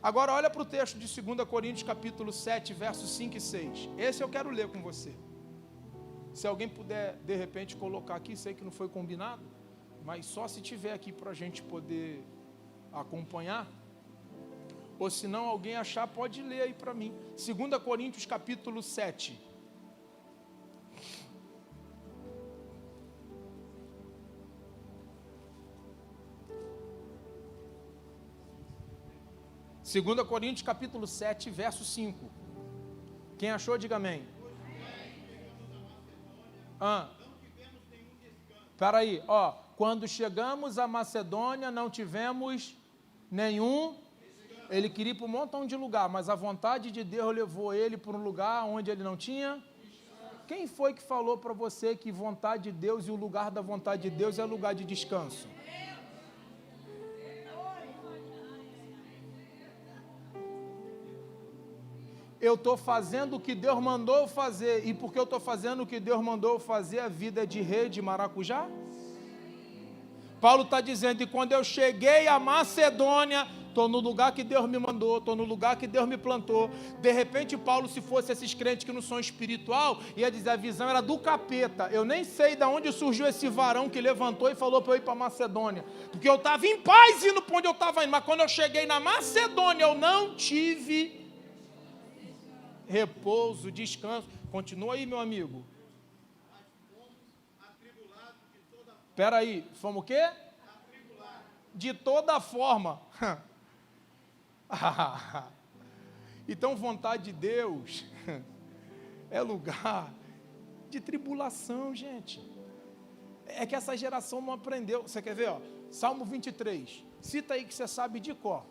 [SPEAKER 1] Agora olha para o texto de 2 Coríntios capítulo 7, versos 5 e 6. Esse eu quero ler com você. Se alguém puder, de repente, colocar aqui, sei que não foi combinado, mas só se tiver aqui para a gente poder acompanhar. Ou se não, alguém achar, pode ler aí para mim. 2 Coríntios capítulo 7. Segunda Coríntios capítulo 7, verso 5. Quem achou, diga amém. Espera aí, ó. Quando chegamos à Macedônia, não tivemos nenhum. Ele queria ir para um montão de lugar, mas a vontade de Deus levou ele para um lugar onde ele não tinha. Quem foi que falou para você que vontade de Deus e o lugar da vontade de Deus é lugar de descanso? Eu estou fazendo o que Deus mandou fazer, e porque eu estou fazendo o que Deus mandou fazer, a vida é de rei de maracujá? Paulo está dizendo que quando eu cheguei à Macedônia, estou no lugar que Deus me mandou, estou no lugar que Deus me plantou. De repente, Paulo, se fosse esses crentes que não são espiritual, ia dizer, a visão era do capeta. Eu nem sei de onde surgiu esse varão que levantou e falou para eu ir para Macedônia, porque eu estava em paz indo para onde eu estava indo, mas quando eu cheguei na Macedônia, eu não tive repouso, descanso. Continua aí, meu amigo. Espera aí, fomos o quê? De toda forma. Então, vontade de Deus é lugar de tribulação, gente. É que essa geração não aprendeu. Você quer ver? Ó? Salmo 23. Cita aí que você sabe de cor.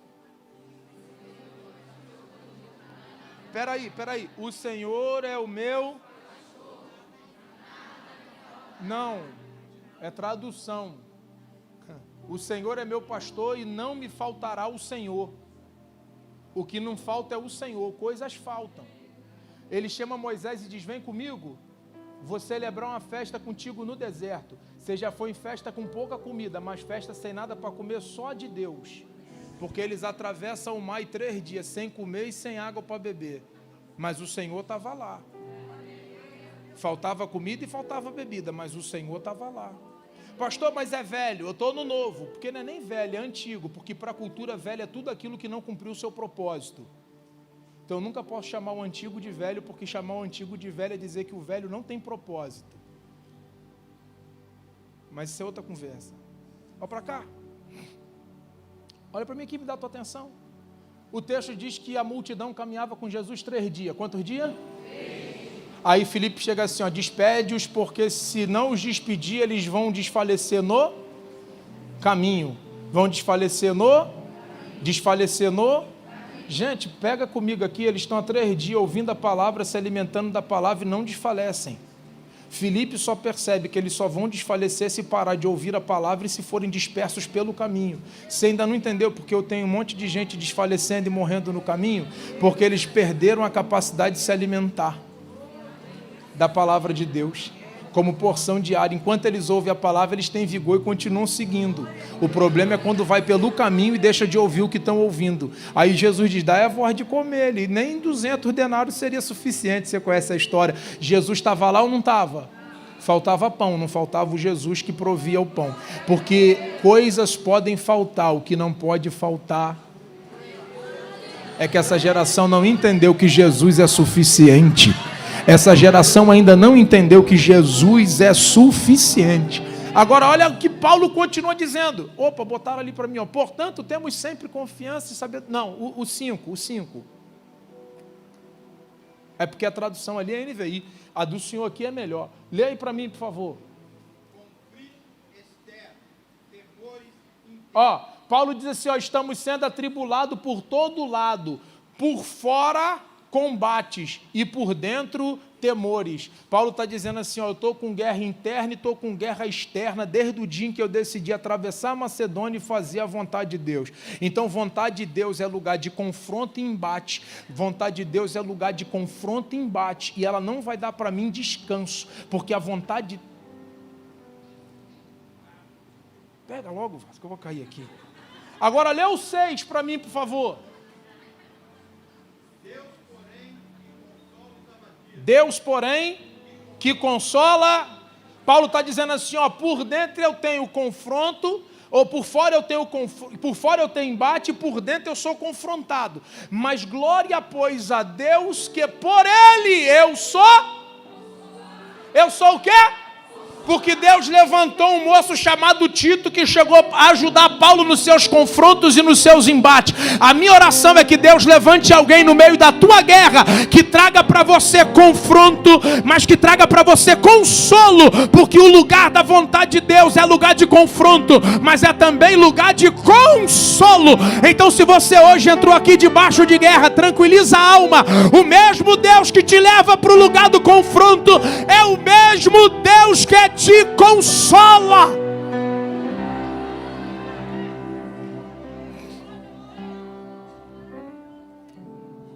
[SPEAKER 1] Espera aí. O Senhor é o meu... Não, é tradução. O Senhor é meu pastor e não me faltará o Senhor. O que não falta é o Senhor, coisas faltam. Ele chama Moisés e diz, vem comigo, vou celebrar uma festa contigo no deserto. Você já foi em festa com pouca comida, mas festa sem nada para comer só de Deus. Porque eles atravessam o mar em 3 dias, sem comer e sem água para beber. Mas o Senhor estava lá. Faltava comida e faltava bebida, mas o Senhor estava lá. Pastor, mas é velho, eu estou no novo. Porque não é nem velho, é antigo. Porque para a cultura velha é tudo aquilo que não cumpriu o seu propósito. Então eu nunca posso chamar o antigo de velho, porque chamar o antigo de velho é dizer que o velho não tem propósito. Mas isso é outra conversa. Olha para cá. Olha para mim aqui, me dá a tua atenção. O texto diz que a multidão caminhava com Jesus 3 dias. Quantos dias? 3. Aí Filipe chega assim, ó, despede-os, porque se não os despedir, eles vão desfalecer no caminho. Vão desfalecer no... Gente, pega comigo aqui, eles estão há 3 dias ouvindo a palavra, se alimentando da palavra e não desfalecem. Filipe só percebe que eles só vão desfalecer se parar de ouvir a palavra e se forem dispersos pelo caminho. Você ainda não entendeu porque eu tenho um monte de gente desfalecendo e morrendo no caminho? Porque eles perderam a capacidade de se alimentar da palavra de Deus como porção diária. Enquanto eles ouvem a palavra, eles têm vigor e continuam seguindo. O problema é quando vai pelo caminho e deixa de ouvir o que estão ouvindo. Aí Jesus diz, dá a voz de comer. E nem 200 denários seria suficiente. Você conhece a história. Jesus estava lá ou não estava? Faltava pão, não faltava o Jesus que provia o pão. Porque coisas podem faltar, o que não pode faltar é que essa geração não entendeu que Jesus é suficiente. Essa geração ainda não entendeu que Jesus é suficiente. Agora olha o que Paulo continua dizendo. Opa, botaram ali para mim, ó. Portanto, temos sempre confiança e saber... Não, o 5. É porque a tradução ali é NVI. A do senhor aqui é melhor. Lê aí para mim, por favor. Ó, Paulo diz assim, ó, estamos sendo atribulados por todo lado. Por fora... combates e por dentro temores. Paulo está dizendo assim, ó, eu estou com guerra interna e estou com guerra externa desde o dia em que eu decidi atravessar a Macedônia e fazer a vontade de Deus. Então vontade de Deus é lugar de confronto e embate. Vontade de Deus é lugar de confronto e embate. E ela não vai dar para mim descanso, porque a vontade... Pega logo, Vasco, que eu vou cair aqui. Agora lê o 6 para mim, por favor. Deus, porém, que consola. Paulo está dizendo assim, ó, por dentro eu tenho confronto, ou por fora eu tenho embate, e por dentro eu sou confrontado. Mas glória, pois, a Deus, que por Ele eu sou o quê? Porque Deus levantou um moço chamado Tito, que chegou a ajudar Paulo nos seus confrontos e nos seus embates. A minha oração é que Deus levante alguém no meio da tua guerra, que traga para você confronto, mas que traga para você consolo, porque o lugar da vontade de Deus é lugar de confronto, mas é também lugar de consolo. Então, se você hoje entrou aqui debaixo de guerra, tranquiliza a alma. O mesmo Deus que te leva para o lugar do confronto é o mesmo Deus que te consola.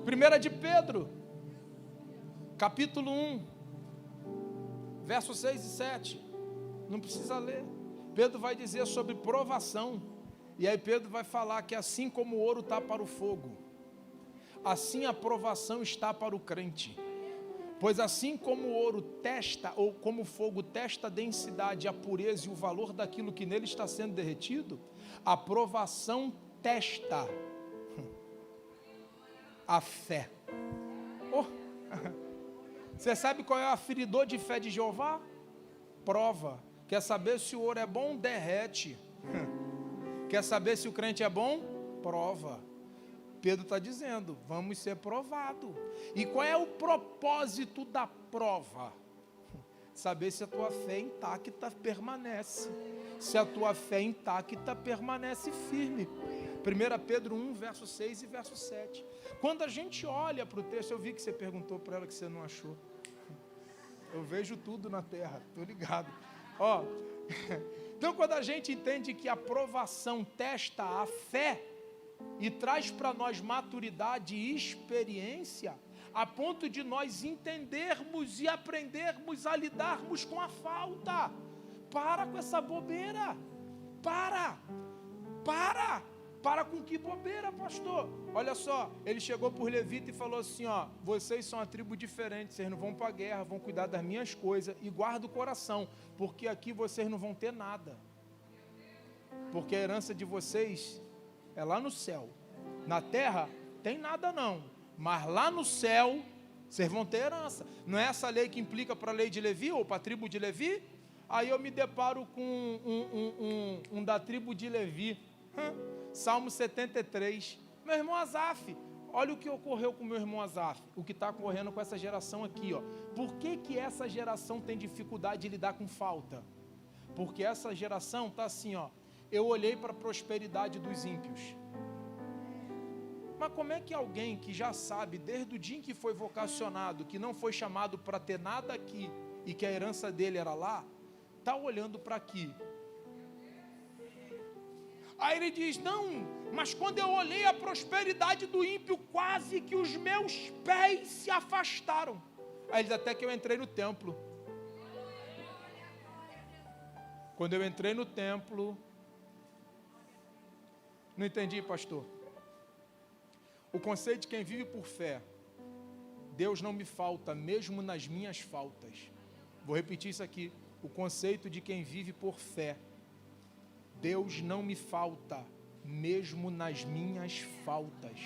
[SPEAKER 1] Primeira de Pedro, capítulo 1, versos 6 e 7. Não precisa ler. Pedro vai dizer sobre provação. E aí Pedro vai falar que assim como o ouro está para o fogo, assim a provação está para o crente. Pois assim como o ouro testa, ou como o fogo testa a densidade, a pureza e o valor daquilo que nele está sendo derretido, a provação testa a fé. Oh. Você sabe qual é o aferidor de fé de Jeová? Prova. Quer saber se o ouro é bom? Derrete. Quer saber se o crente é bom? Prova. Pedro está dizendo, vamos ser provados. E qual é o propósito da prova? Saber se a tua fé intacta permanece. Se a tua fé intacta permanece firme. 1 Pedro 1, verso 6 e verso 7. Quando a gente olha para o texto, eu vi que você perguntou para ela que você não achou. Eu vejo tudo na terra, estou ligado. Ó, então quando a gente entende que a provação testa a fé e traz para nós maturidade e experiência, a ponto de nós entendermos e aprendermos a lidarmos com a falta. Para com essa bobeira. Para com que bobeira, pastor? Olha só, ele chegou por Levita e falou assim, ó, vocês são uma tribo diferente, vocês não vão para a guerra, vão cuidar das minhas coisas e guarda o coração, porque aqui vocês não vão ter nada. Porque a herança de vocês é lá no céu. Na terra tem nada não, mas lá no céu vocês vão ter herança. Não é essa lei que implica para a lei de Levi ou para a tribo de Levi? Aí eu me deparo com um da tribo de Levi. Salmo 73, meu irmão Asaf, olha o que ocorreu com meu irmão Asaf, o que está ocorrendo com essa geração aqui, ó. Por que essa geração tem dificuldade de lidar com falta? Porque essa geração está assim, ó, eu olhei para a prosperidade dos ímpios, mas como é que alguém que já sabe, desde o dia em que foi vocacionado, que não foi chamado para ter nada aqui, e que a herança dele era lá, está olhando para aqui? Aí ele diz, não, mas quando eu olhei a prosperidade do ímpio, quase que os meus pés se afastaram. Aí ele diz, até que eu entrei no templo. Quando eu entrei no templo, não entendi, pastor. O conceito de quem vive por fé, Deus não me falta, mesmo nas minhas faltas. Vou repetir isso aqui, o conceito de quem vive por fé, Deus não me falta, mesmo nas minhas faltas.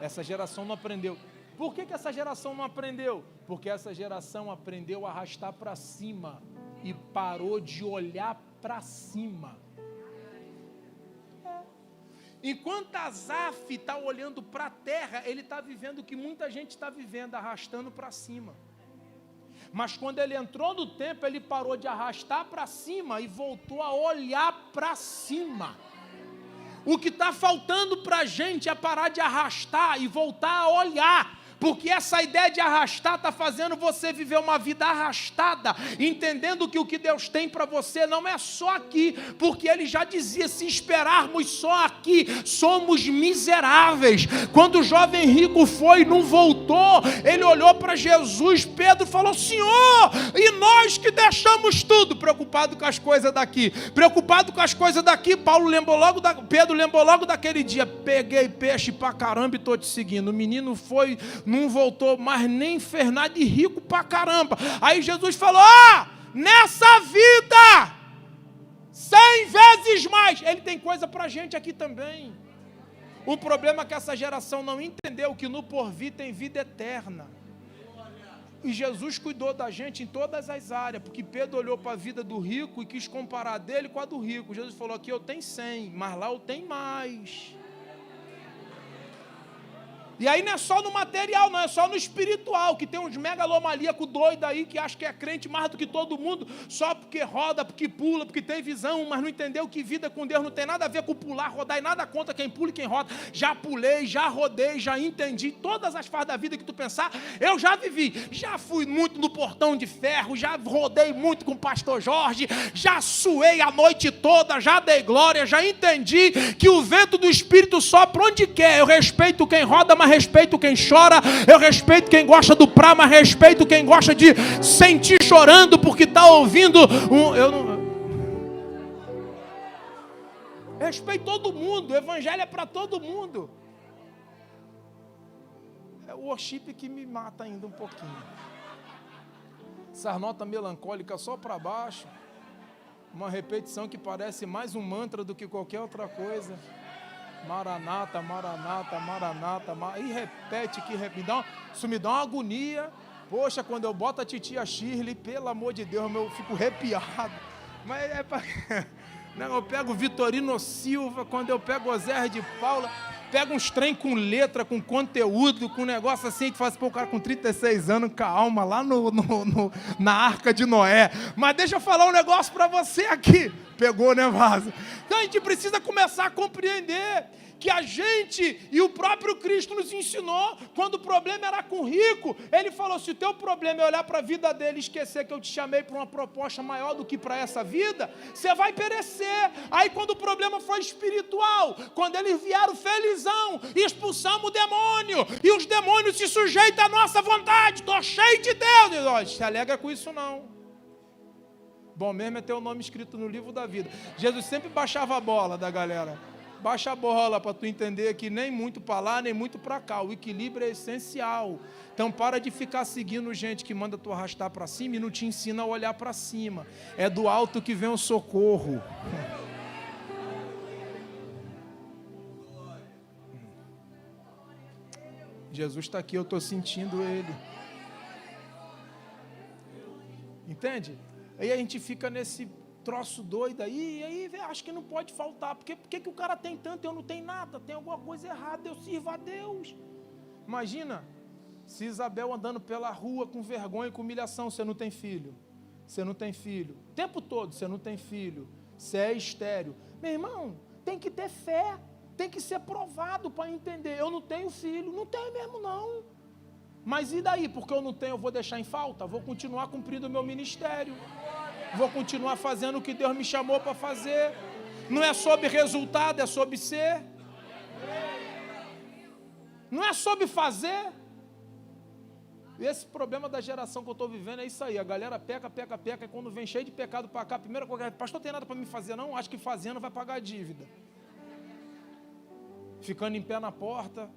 [SPEAKER 1] Essa geração não aprendeu. Por que essa geração não aprendeu? Porque essa geração aprendeu a arrastar para cima e parou de olhar para cima. Enquanto Asaf está olhando para a terra, ele está vivendo o que muita gente está vivendo, arrastando para cima. Mas quando ele entrou no templo, ele parou de arrastar para cima e voltou a olhar para cima. O que está faltando para a gente é parar de arrastar e voltar a olhar. Porque essa ideia de arrastar está fazendo você viver uma vida arrastada, entendendo que o que Deus tem para você não é só aqui, porque Ele já dizia, se esperarmos só aqui, somos miseráveis. Quando o jovem rico foi e não voltou, ele olhou para Jesus, Pedro falou, Senhor, e nós que deixamos tudo, preocupado com as coisas daqui, Pedro lembrou logo daquele dia, peguei peixe pra caramba e estou te seguindo. O menino foi, não voltou, mas nem fez nada de rico pra caramba. Aí Jesus falou, nessa vida, 100 vezes mais. Ele tem coisa pra gente aqui também. O problema é que essa geração não entendeu que no porvir tem vida eterna. E Jesus cuidou da gente em todas as áreas, porque Pedro olhou para a vida do rico e quis comparar a dele com a do rico. Jesus falou, aqui eu tenho 100, mas lá eu tenho mais. E aí não é só no material, não, é só no espiritual, que tem uns megalomaníacos doidos aí, que acham que é crente mais do que todo mundo, só porque roda, porque pula, porque tem visão, mas não entendeu que vida com Deus não tem nada a ver com pular, rodar, e nada contra quem pula e quem roda. Já pulei, já rodei, já entendi, todas as fases da vida que tu pensar, eu já vivi. Já fui muito no portão de ferro, já rodei muito com o pastor Jorge, já suei a noite toda, já dei glória, já entendi que o vento do Espírito sopra onde quer. Eu respeito quem roda, mas respeito quem chora, eu respeito quem gosta do pra, mas respeito quem gosta de sentir chorando porque está ouvindo respeito todo mundo, o evangelho é para todo mundo. É o worship que me mata ainda um pouquinho. Essas notas melancólicas só para baixo, uma repetição que parece mais um mantra do que qualquer outra coisa. Maranata, Maranata, Maranata, e repete, isso me dá uma agonia. Poxa, quando eu boto a titia Shirley, pelo amor de Deus, eu fico arrepiado. Mas é para... Não, eu pego Vitorino Silva, quando eu pego Oséias de Paula, pego uns trem com letra, com conteúdo, com um negócio assim, que faz, pô, o cara com 36 anos, calma, lá na Arca de Noé. Mas deixa eu falar um negócio para você aqui. Pegou, né, Vaza? Então a gente precisa começar a compreender que a gente e o próprio Cristo nos ensinou, quando o problema era com o rico, ele falou, se o teu problema é olhar para a vida dele e esquecer que eu te chamei para uma proposta maior do que para essa vida, você vai perecer. Aí quando o problema foi espiritual, quando eles vieram felizão, expulsamos o demônio, e os demônios se sujeitam à nossa vontade, estou cheio de Deus, e ó, se alegra com isso não. Bom mesmo é ter o nome escrito no livro da vida. Jesus sempre baixava a bola da galera. Baixa a bola para tu entender que nem muito para lá, nem muito para cá. O equilíbrio é essencial. Então para de ficar seguindo gente que manda tu arrastar para cima e não te ensina a olhar para cima. É do alto que vem o socorro. Jesus está aqui, eu estou sentindo Ele. Entende? Aí a gente fica nesse troço doido aí, e aí acho que não pode faltar. Por que o cara tem tanto e eu não tenho nada? Tem alguma coisa errada, eu sirvo a Deus. Imagina, se Isabel andando pela rua com vergonha e com humilhação, você não tem filho. Você não tem filho. O tempo todo você não tem filho. Você é estéril. Meu irmão, tem que ter fé. Tem que ser provado para entender. Eu não tenho filho. Não tenho mesmo não. Mas e daí? Porque eu não tenho, eu vou deixar em falta? Vou continuar cumprindo o meu ministério. Vou continuar fazendo o que Deus me chamou para fazer. Não é sobre resultado, é sobre ser. Não é sobre fazer. E esse problema da geração que eu estou vivendo é isso aí. A galera peca, e quando vem cheio de pecado para cá, primeira coisa, pastor, não tem nada para me fazer não? Acho que fazendo vai pagar a dívida. Ficando em pé na porta,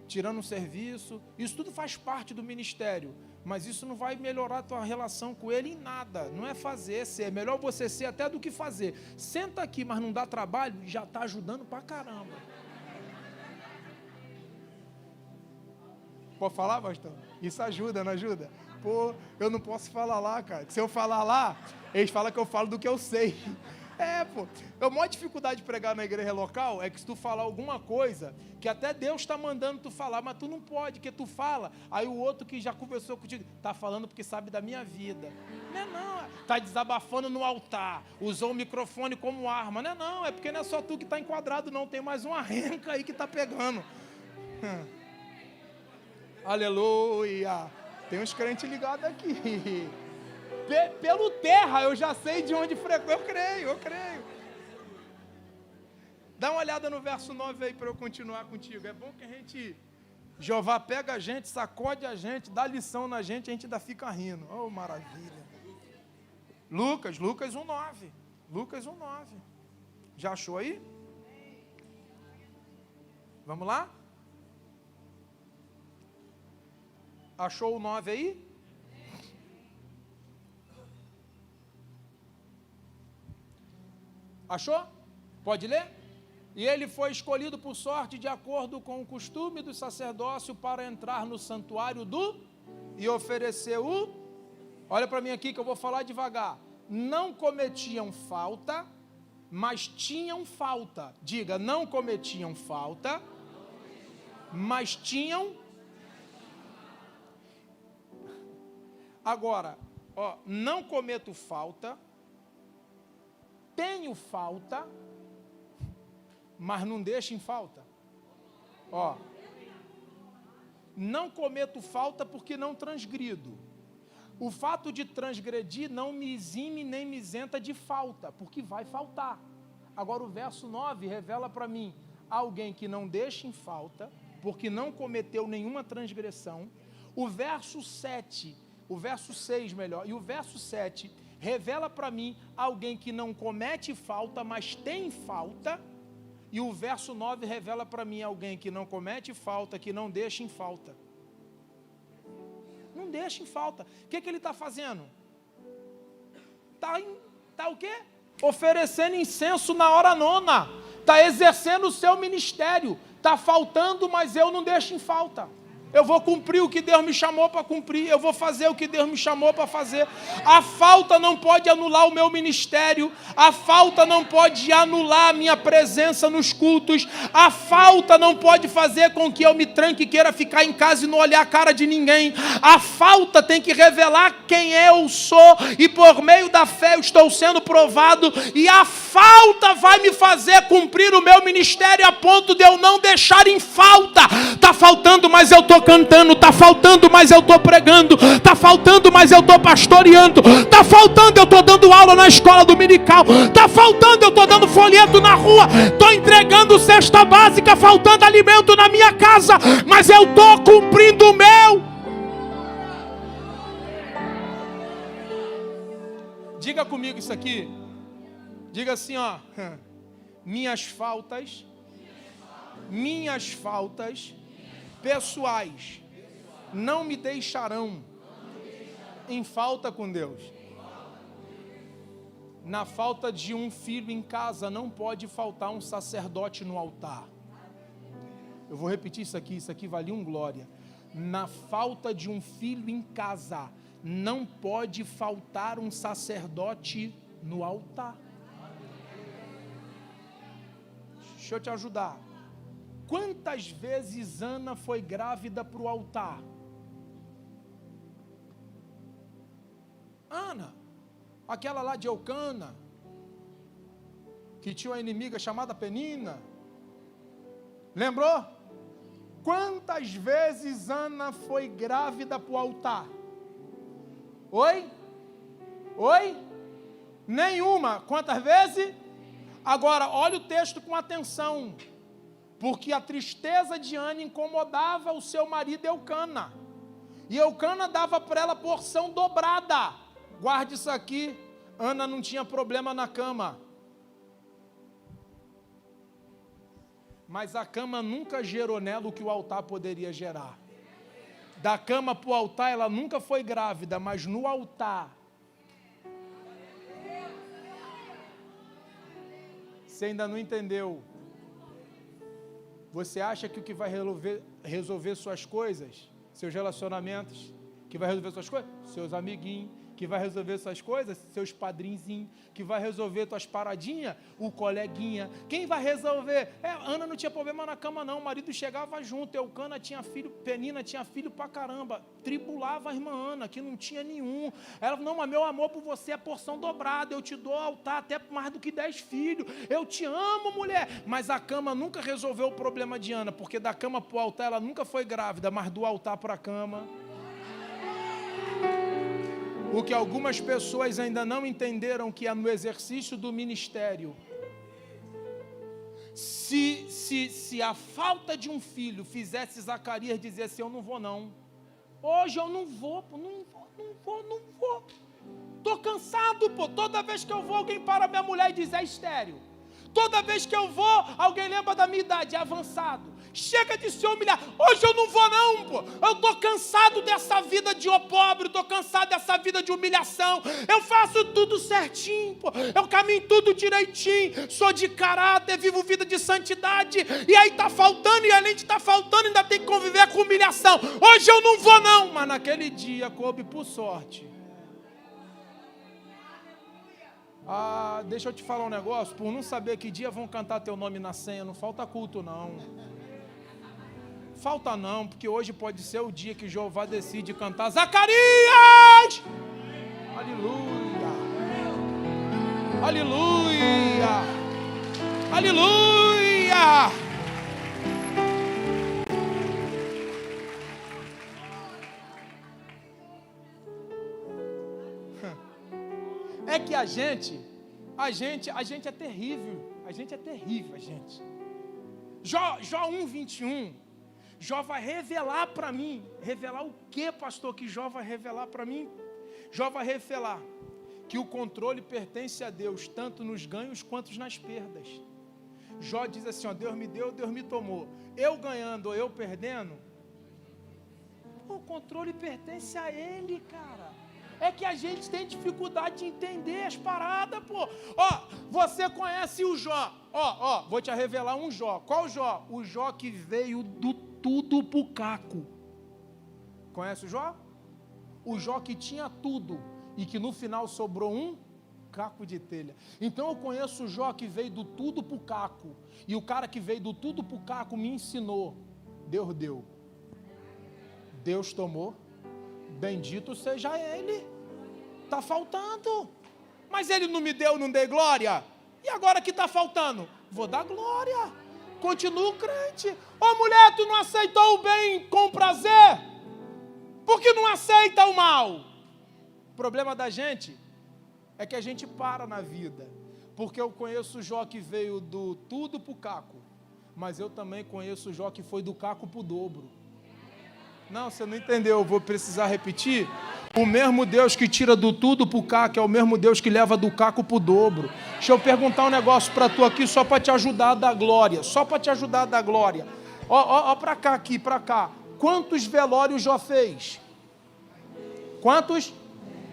[SPEAKER 1] tirando um serviço, isso tudo faz parte do ministério, mas isso não vai melhorar a tua relação com ele em nada. Não é fazer, é ser. É melhor você ser até do que fazer. Senta aqui, mas não dá trabalho, já está ajudando pra caramba. Pode falar, pastor? Isso ajuda, não ajuda? Pô, eu não posso falar lá, cara. Se eu falar lá, eles falam que eu falo do que eu sei. Pô, a maior dificuldade de pregar na igreja local é que se tu falar alguma coisa que até Deus está mandando tu falar, mas tu não pode, porque tu fala, aí o outro que já conversou contigo, tá falando porque sabe da minha vida. Não, tá desabafando no altar, usou o microfone como arma, não, é porque não é só tu que tá enquadrado não, tem mais uma renca aí que tá pegando. Aleluia, tem uns crentes ligados aqui. Pelo terra, eu já sei de onde frequenta. Eu creio. Dá uma olhada no verso 9 aí para eu continuar contigo. É bom que a gente, Jeová pega a gente, sacode a gente, dá lição na gente, a gente ainda fica rindo. Oh, maravilha. Lucas 1:9. Lucas 1:9. Já achou aí? Vamos lá? Achou o 9 aí? Achou? Pode ler? E ele foi escolhido por sorte de acordo com o costume do sacerdócio para entrar no santuário e oferecer olha para mim aqui que eu vou falar devagar. Não cometiam falta, mas tinham falta. Diga, não cometiam falta, mas tinham. Agora, não cometo falta, tenho falta, mas não deixo em falta. Não cometo falta porque não transgrido. O fato de transgredir não me exime nem me isenta de falta, porque vai faltar. Agora o verso 9 revela para mim alguém que não deixa em falta, porque não cometeu nenhuma transgressão. O verso 6 e o verso 7 revela para mim alguém que não comete falta, mas tem falta, E o verso 9 revela para mim alguém que não comete falta, que não deixa em falta. Não deixa em falta. O que ele está fazendo? Está o quê? Oferecendo incenso na hora nona. Está exercendo o seu ministério. Está faltando, mas eu não deixo em falta. Eu vou cumprir o que Deus me chamou para cumprir. Eu vou fazer o que Deus me chamou para fazer. A falta não pode anular o meu ministério. A falta não pode anular a minha presença nos cultos. A falta não pode fazer com que eu me tranque e queira ficar em casa e não olhar a cara de ninguém. A falta tem que revelar quem eu sou. E por meio da fé eu estou sendo provado. E a falta vai me fazer cumprir o meu ministério a ponto de eu não deixar em falta. Está faltando, mas eu estou cantando, está faltando, mas eu estou pregando, está faltando, mas eu estou pastoreando, está faltando, eu estou dando aula na escola dominical, está faltando, eu estou dando folheto na rua, estou entregando cesta básica, faltando alimento na minha casa, mas eu estou cumprindo o meu. Diga comigo isso aqui, diga assim, ó, minhas faltas pessoais não me deixarão em falta com Deus. Na falta de um filho em casa não pode faltar um sacerdote no altar. Eu vou repetir isso aqui vale um glória. Na falta de um filho em casa não pode faltar um sacerdote no altar. Deixa eu te ajudar. Quantas vezes Ana foi grávida para o altar? Ana, aquela lá de Eucana, que tinha uma inimiga chamada Penina. Lembrou? Quantas vezes Ana foi grávida para o altar? Oi? Nenhuma. Quantas vezes? Agora, olha o texto com atenção. Porque a tristeza de Ana incomodava o seu marido Eucana. E Eucana dava para ela porção dobrada. Guarde isso aqui. Ana não tinha problema na cama. Mas a cama nunca gerou nela o que o altar poderia gerar. Da cama para o altar ela nunca foi grávida, mas no altar. Você ainda não entendeu. Você acha que o que vai resolver suas coisas, seus relacionamentos, que vai resolver suas coisas? Seus amiguinhos, que vai resolver suas coisas? Seus padrinzinhos, que vai resolver tuas paradinhas? O coleguinha. Quem vai resolver? Ana não tinha problema na cama não, o marido chegava junto, Eucana tinha filho, Penina tinha filho pra caramba, tribulava a irmã Ana, que não tinha nenhum. Ela falou, não, mas meu amor por você é porção dobrada, eu te dou altar até mais do que 10 filhos, eu te amo, mulher. Mas a cama nunca resolveu o problema de Ana, porque da cama pro altar ela nunca foi grávida, mas do altar para a cama. O que algumas pessoas ainda não entenderam, que é no exercício do ministério. Se a falta de um filho fizesse Zacarias dizer assim, eu não vou não. Hoje eu não vou. Estou cansado, pô. Toda vez que eu vou, alguém para minha mulher e diz, é estéril. Toda vez que eu vou, alguém lembra da minha idade, é avançado. Chega de se humilhar. Hoje eu não vou não, pô. Eu estou cansado dessa vida de opróbrio, estou cansado dessa vida de humilhação. Eu faço tudo certinho, pô. Eu caminho tudo direitinho. Sou de caráter, vivo vida de santidade. E aí está faltando, e além de estar faltando, ainda tem que conviver com humilhação. Hoje eu não vou não. Mas naquele dia coube por sorte. Deixa eu te falar um negócio. Por não saber que dia vão cantar teu nome na senha, não falta culto não. Falta não, porque hoje pode ser o dia que Jeová decide cantar Zacarias! Aleluia! Aleluia! Aleluia! É que a gente é terrível. A gente é terrível, gente. Jó 1:21. Jó vai revelar para mim. Revelar o que, pastor, que Jó vai revelar para mim? Jó vai revelar que o controle pertence a Deus, tanto nos ganhos quanto nas perdas. Jó diz assim, ó, Deus me deu, Deus me tomou. Eu ganhando ou eu perdendo, o controle pertence a Ele, cara. É que a gente tem dificuldade de entender as paradas, pô. Ó, você conhece o Jó. Ó, vou te revelar um Jó. Qual Jó? O Jó que veio do tudo pro caco. Conhece o Jó? O Jó que tinha tudo e que no final sobrou um caco de telha. Então eu conheço o Jó que veio do tudo pro caco. E o cara que veio do tudo pro caco me ensinou. Deus deu. Deus tomou. Bendito seja Ele. Está faltando. Mas Ele não me deu, não dei glória. E agora que está faltando? Vou dar glória. Continuo crente. Ô mulher, tu não aceitou o bem com prazer? Por que não aceita o mal? O problema da gente é que a gente para na vida. Porque eu conheço o Jó que veio do tudo para o caco. Mas eu também conheço o Jó que foi do caco para o dobro. Não, você não entendeu, eu vou precisar repetir. O mesmo Deus que tira do tudo para o caco é o mesmo Deus que leva do caco para o dobro. Deixa eu perguntar um negócio para tu aqui, só para te ajudar a dar glória. Só para te ajudar a dar glória. Ó para cá aqui, para cá. Quantos velórios Jó fez? Quantos?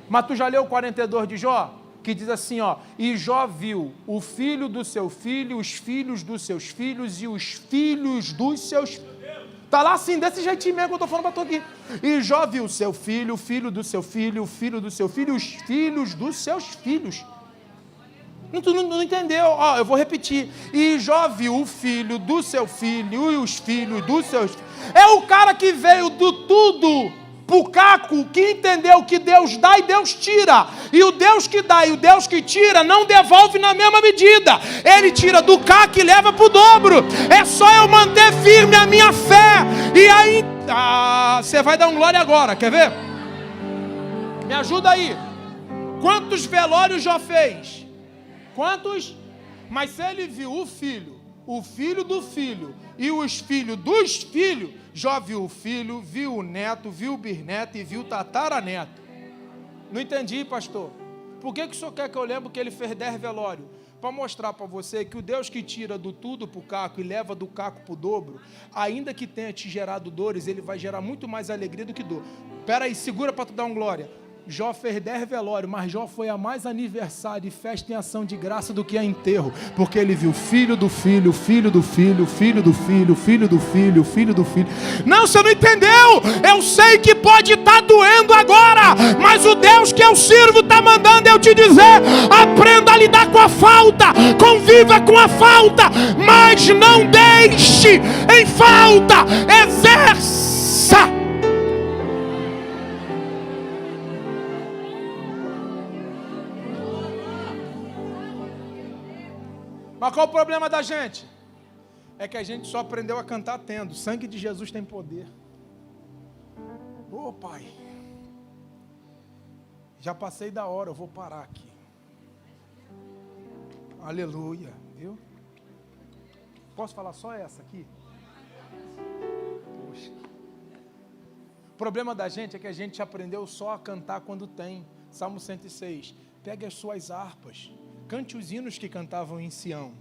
[SPEAKER 1] Mas tu já leu o 42 de Jó? Que diz assim, ó. E Jó viu o filho do seu filho, os filhos dos seus filhos e os filhos dos seus filhos. Está lá assim, desse jeitinho mesmo que eu estou falando para tu aqui. E Jó viu o seu filho, o filho do seu filho, o filho do seu filho, os filhos dos seus filhos. Tu não entendeu? Ó, eu vou repetir. E Jó viu o filho do seu filho e os filhos dos seus filhos. É o cara que veio do tudo pro caco, que entendeu que Deus dá e Deus tira. E o Deus que dá e o Deus que tira não devolve na mesma medida. Ele tira do caco e leva pro dobro. É só eu manter firme a minha fé. E aí, você vai dar um glória agora, quer ver? Me ajuda aí. Quantos velórios Jó fez? Quantos? Mas se ele viu o filho do filho e os filhos dos filhos, Jó viu o filho, viu o neto, viu o bisneto e viu o tataraneto. Não entendi, pastor. Por que o senhor quer que eu lembre que ele fez 10 velórios? Para mostrar para você que o Deus que tira do tudo para o caco e leva do caco para o dobro, ainda que tenha te gerado dores, ele vai gerar muito mais alegria do que dor. Espera aí, segura para tu dar um glória. Jó fez 10 velórios, mas Jó foi a mais aniversário e festa em ação de graça do que a enterro, porque ele viu filho do filho, filho do filho, filho do filho, filho do filho, filho do filho. Não, você não entendeu? Eu sei que pode estar doendo agora, mas o Deus que eu sirvo está mandando eu te dizer: aprenda a lidar com a falta, conviva com a falta, mas não deixe em falta, exerça. Mas qual o problema da gente? É que a gente só aprendeu a cantar tendo. O sangue de Jesus tem poder. Ô Pai, já passei da hora, eu vou parar aqui. Aleluia, viu? Posso falar só essa aqui? Poxa. O problema da gente é que a gente aprendeu só a cantar quando tem. Salmo 106. Pegue as suas harpas. Cante os hinos que cantavam em Sião.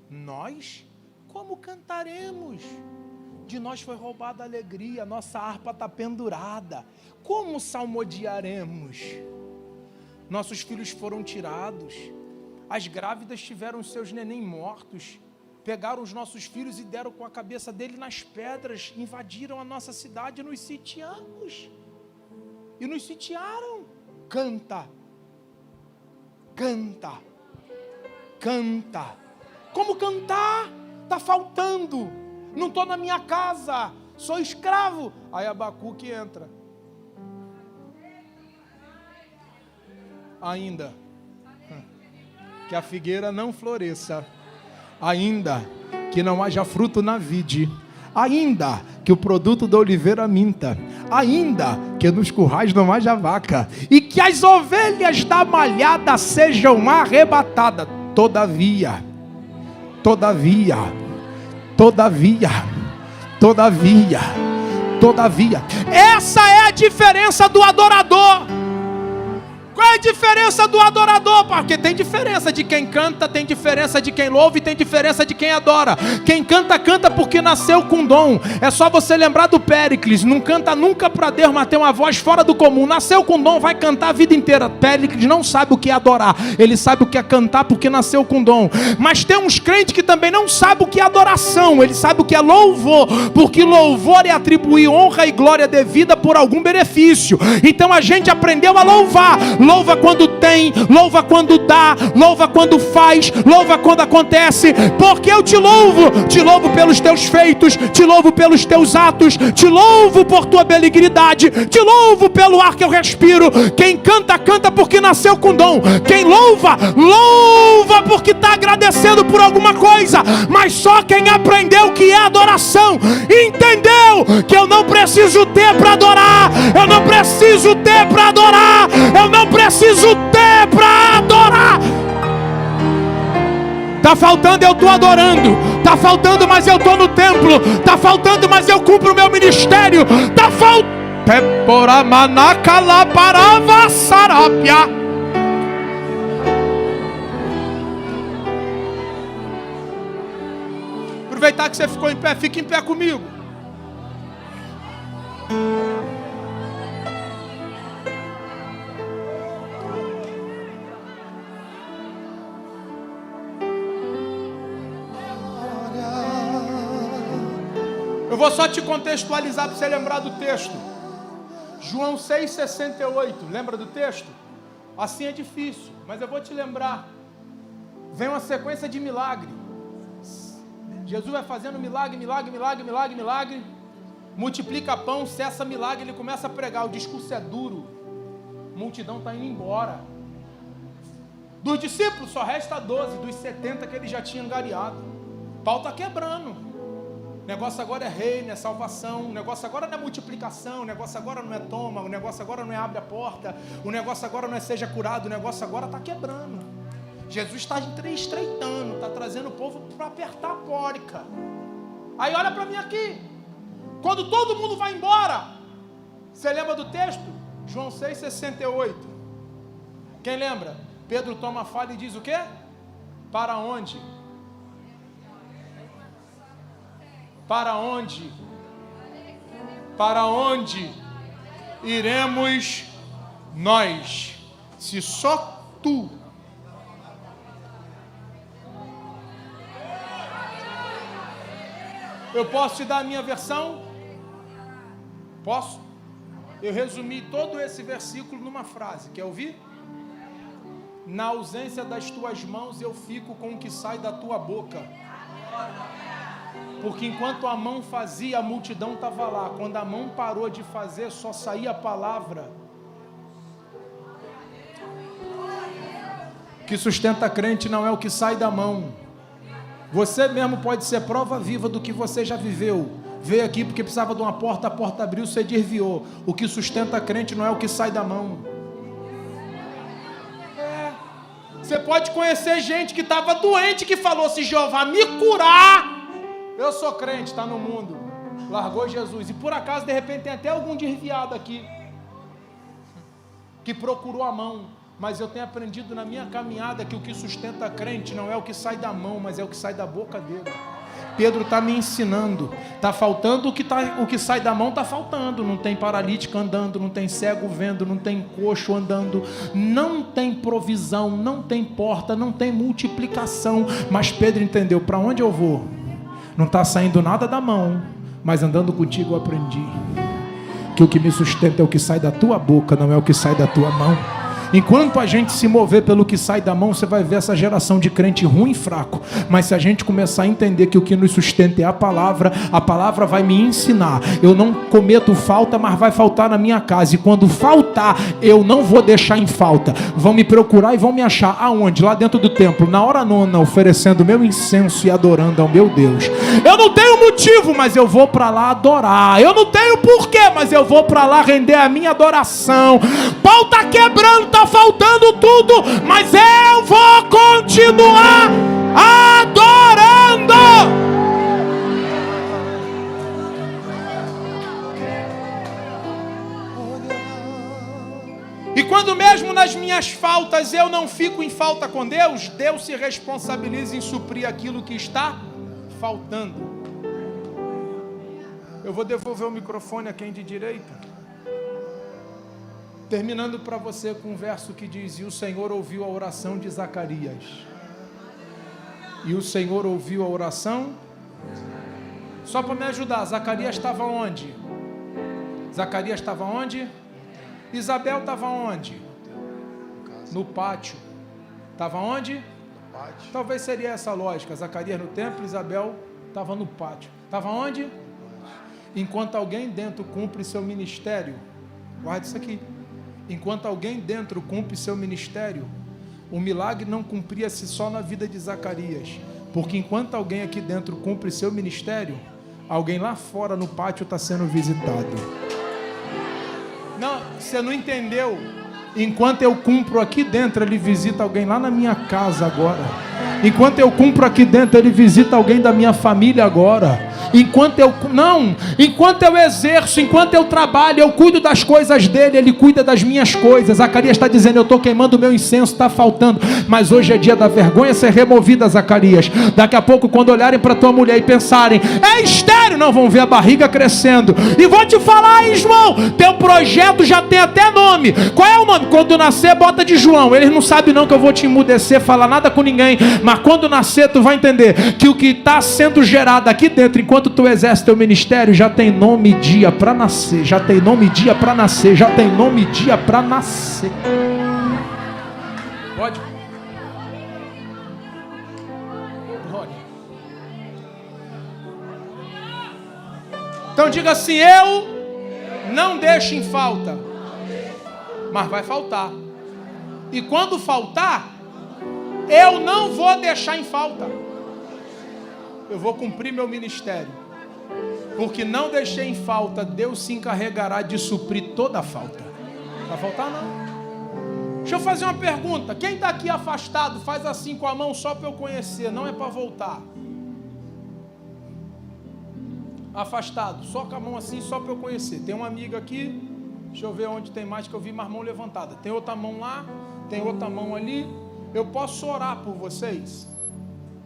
[SPEAKER 1] Nós, como cantaremos? De nós foi roubada a alegria, nossa harpa está pendurada. Como salmodiaremos? Nossos filhos foram tirados. As grávidas tiveram seus neném mortos. Pegaram os nossos filhos e deram com a cabeça dele nas pedras. Invadiram a nossa cidade e nos sitiamos. E nos sitiaram. Canta. Canta, canta. Como cantar? Está faltando. Não estou na minha casa, sou escravo. Aí Abacuque entra. Ainda que a figueira não floresça, ainda que não haja fruto na vide, ainda que o produto da oliveira minta, ainda que nos currais não haja vaca, e que as ovelhas da malhada sejam arrebatadas, todavia, essa é a diferença do adorador. Qual é a a diferença do adorador? Porque tem diferença de quem canta, tem diferença de quem louva e tem diferença de quem adora. Quem canta, canta porque nasceu com dom. É só você lembrar do Péricles. Não canta nunca para Deus, mas tem uma voz fora do comum. Nasceu com dom, vai cantar a vida inteira. Péricles não sabe o que é adorar. Ele sabe o que é cantar porque nasceu com dom. Mas tem uns crentes que também não sabem o que é adoração. Ele sabe o que é louvor, porque louvor é atribuir honra e glória devida por algum benefício. Então a gente aprendeu a louvar. Louva quando tem, louva quando dá, louva quando faz, louva quando acontece. Porque eu te louvo pelos teus feitos, te louvo pelos teus atos, te louvo por tua benignidade, te louvo pelo ar que eu respiro. Quem canta, canta porque nasceu com dom. Quem louva, louva porque está agradecendo por alguma coisa. Mas só quem aprendeu que é adoração, entendeu que eu não preciso ter para adorar, eu não preciso ter para adorar, eu não preciso ter para adorar. Tá faltando, eu estou adorando. Tá faltando, mas eu estou no templo. Tá faltando, mas eu cumpro o meu ministério. Tá faltando. Aproveitar que você ficou em pé, fique em pé comigo. Eu vou só te contextualizar para você lembrar do texto. João 6,68. Lembra do texto? Assim é difícil, mas eu vou te lembrar. Vem uma sequência de milagre. Jesus vai fazendo milagre. Multiplica pão, cessa milagre, ele começa a pregar. O discurso é duro. A multidão está indo embora. Dos discípulos só resta 12, dos 70 que ele já tinha angariado. O pau está quebrando. O negócio agora é reino, é salvação. O negócio agora não é multiplicação. O negócio agora não é toma. O negócio agora não é abre a porta. O negócio agora não é seja curado. O negócio agora está quebrando. Jesus está estreitando, está trazendo o povo para apertar a pórica. Aí olha para mim aqui. Quando todo mundo vai embora, você lembra do texto? João 6,68. Quem lembra? Pedro toma a fala e diz o quê? Para onde? Para onde? Para onde iremos nós, se só tu? Eu posso te dar a minha versão? Posso? Eu resumi todo esse versículo numa frase. Quer ouvir? Na ausência das tuas mãos eu fico com o que sai da tua boca. Porque enquanto a mão fazia, a multidão estava lá. Quando a mão parou de fazer, só saía a palavra. O que sustenta a crente não é o que sai da mão. Você mesmo pode ser prova viva do que você já viveu. Veio aqui porque precisava de uma porta, a porta abriu, você desviou. O que sustenta a crente não é o que sai da mão. Você pode conhecer gente que estava doente, que falou: se Jeová me curar, eu sou crente, está no mundo. Largou Jesus. E por acaso, de repente, tem até algum desviado aqui que procurou a mão. Mas eu tenho aprendido na minha caminhada que o que sustenta a crente não é o que sai da mão, mas é o que sai da boca dele. Pedro está me ensinando. Está faltando o que sai da mão, está faltando. Não tem paralítico andando, não tem cego vendo, não tem coxo andando, não tem provisão, não tem porta, não tem multiplicação. Mas Pedro entendeu: para onde eu vou? Não está saindo nada da mão, mas andando contigo eu aprendi que o que me sustenta é o que sai da tua boca, não é o que sai da tua mão. Enquanto a gente se mover pelo que sai da mão, você vai ver essa geração de crente ruim e fraco. Mas se a gente começar a entender que o que nos sustenta é a palavra vai me ensinar. Eu não cometo falta, mas vai faltar na minha casa. E quando faltar, eu não vou deixar em falta. Vão me procurar e vão me achar. Aonde? Lá dentro do templo, na hora nona, oferecendo meu incenso e adorando ao meu Deus. Eu não tenho motivo, mas eu vou para lá adorar. Eu não tenho porquê, mas eu vou para lá render a minha adoração. Pau está quebrando, está faltando tudo, mas eu vou continuar adorando. E quando mesmo nas minhas faltas eu não fico em falta com Deus, Deus se responsabiliza em suprir aquilo que está faltando. Eu vou devolver o microfone a quem de direita. Terminando para você com um verso que diz: e o Senhor ouviu a oração de Zacarias. E o Senhor ouviu a oração. Só para me ajudar, Zacarias estava onde? Zacarias estava onde? Isabel estava onde? No pátio. Estava onde? No pátio. Talvez seria essa a lógica. Zacarias no templo, Isabel estava no pátio. Estava onde? Enquanto alguém dentro cumpre seu ministério. Guarda isso aqui. Enquanto alguém dentro cumpre seu ministério, o milagre não cumpria-se só na vida de Zacarias. Porque enquanto alguém aqui dentro cumpre seu ministério, alguém lá fora no pátio está sendo visitado. Não, você não entendeu. Enquanto eu cumpro aqui dentro, ele visita alguém lá na minha casa agora. Enquanto eu cumpro aqui dentro, ele visita alguém da minha família agora. Enquanto eu exerço, enquanto eu trabalho, eu cuido das coisas dele, ele cuida das minhas coisas. Zacarias está dizendo: eu estou queimando o meu incenso, está faltando, mas hoje é dia da vergonha ser removida, Zacarias. Daqui a pouco, quando olharem para tua mulher e pensarem: é estéril, não, vão ver a barriga crescendo. E vou te falar, João, teu projeto já tem até nome. Qual é o nome? Quando nascer, bota de João. Eles não sabem não que eu vou te emudecer, falar nada com ninguém, mas quando nascer, tu vai entender que o que está sendo gerado aqui dentro, enquanto tu exerce teu ministério, já tem nome e dia para nascer, já tem nome e dia para nascer, já tem nome e dia para nascer. Pode? Glória. Então diga assim: eu não deixo em falta, mas vai faltar. E quando faltar, eu não vou deixar em falta. Eu vou cumprir meu ministério. Porque não deixei em falta, Deus se encarregará de suprir toda a falta. Não vai faltar não. Deixa eu fazer uma pergunta. Quem está aqui afastado, faz assim com a mão só para eu conhecer, não é para voltar. Afastado, só com a mão assim, só para eu conhecer. Tem uma amiga aqui, deixa eu ver onde tem mais, que eu vi mais mão levantada. Tem outra mão lá, tem outra mão ali. Eu posso orar por vocês?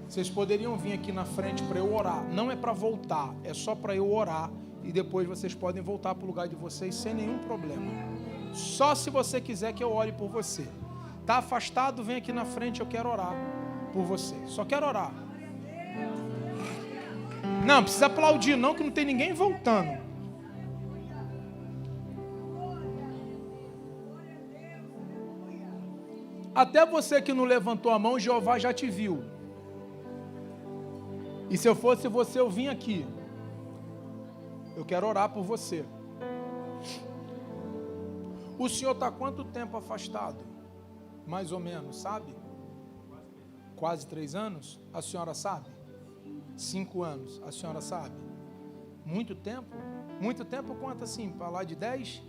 [SPEAKER 1] Vocês poderiam vir aqui na frente para eu orar. Não é para voltar, é só para eu orar. E depois vocês podem voltar para o lugar de vocês sem nenhum problema. Só se você quiser que eu ore por você. Está afastado, vem aqui na frente, eu quero orar por você. Só quero orar. Não, precisa aplaudir não, que não tem ninguém voltando. Até você que não levantou a mão, Jeová já te viu. E se eu fosse você, eu vim aqui. Eu quero orar por você. O senhor está quanto tempo afastado? Mais ou menos, sabe? Quase 3 anos? A senhora sabe? 5 anos, a senhora sabe? Muito tempo? Muito tempo quanto assim? Para lá de 10?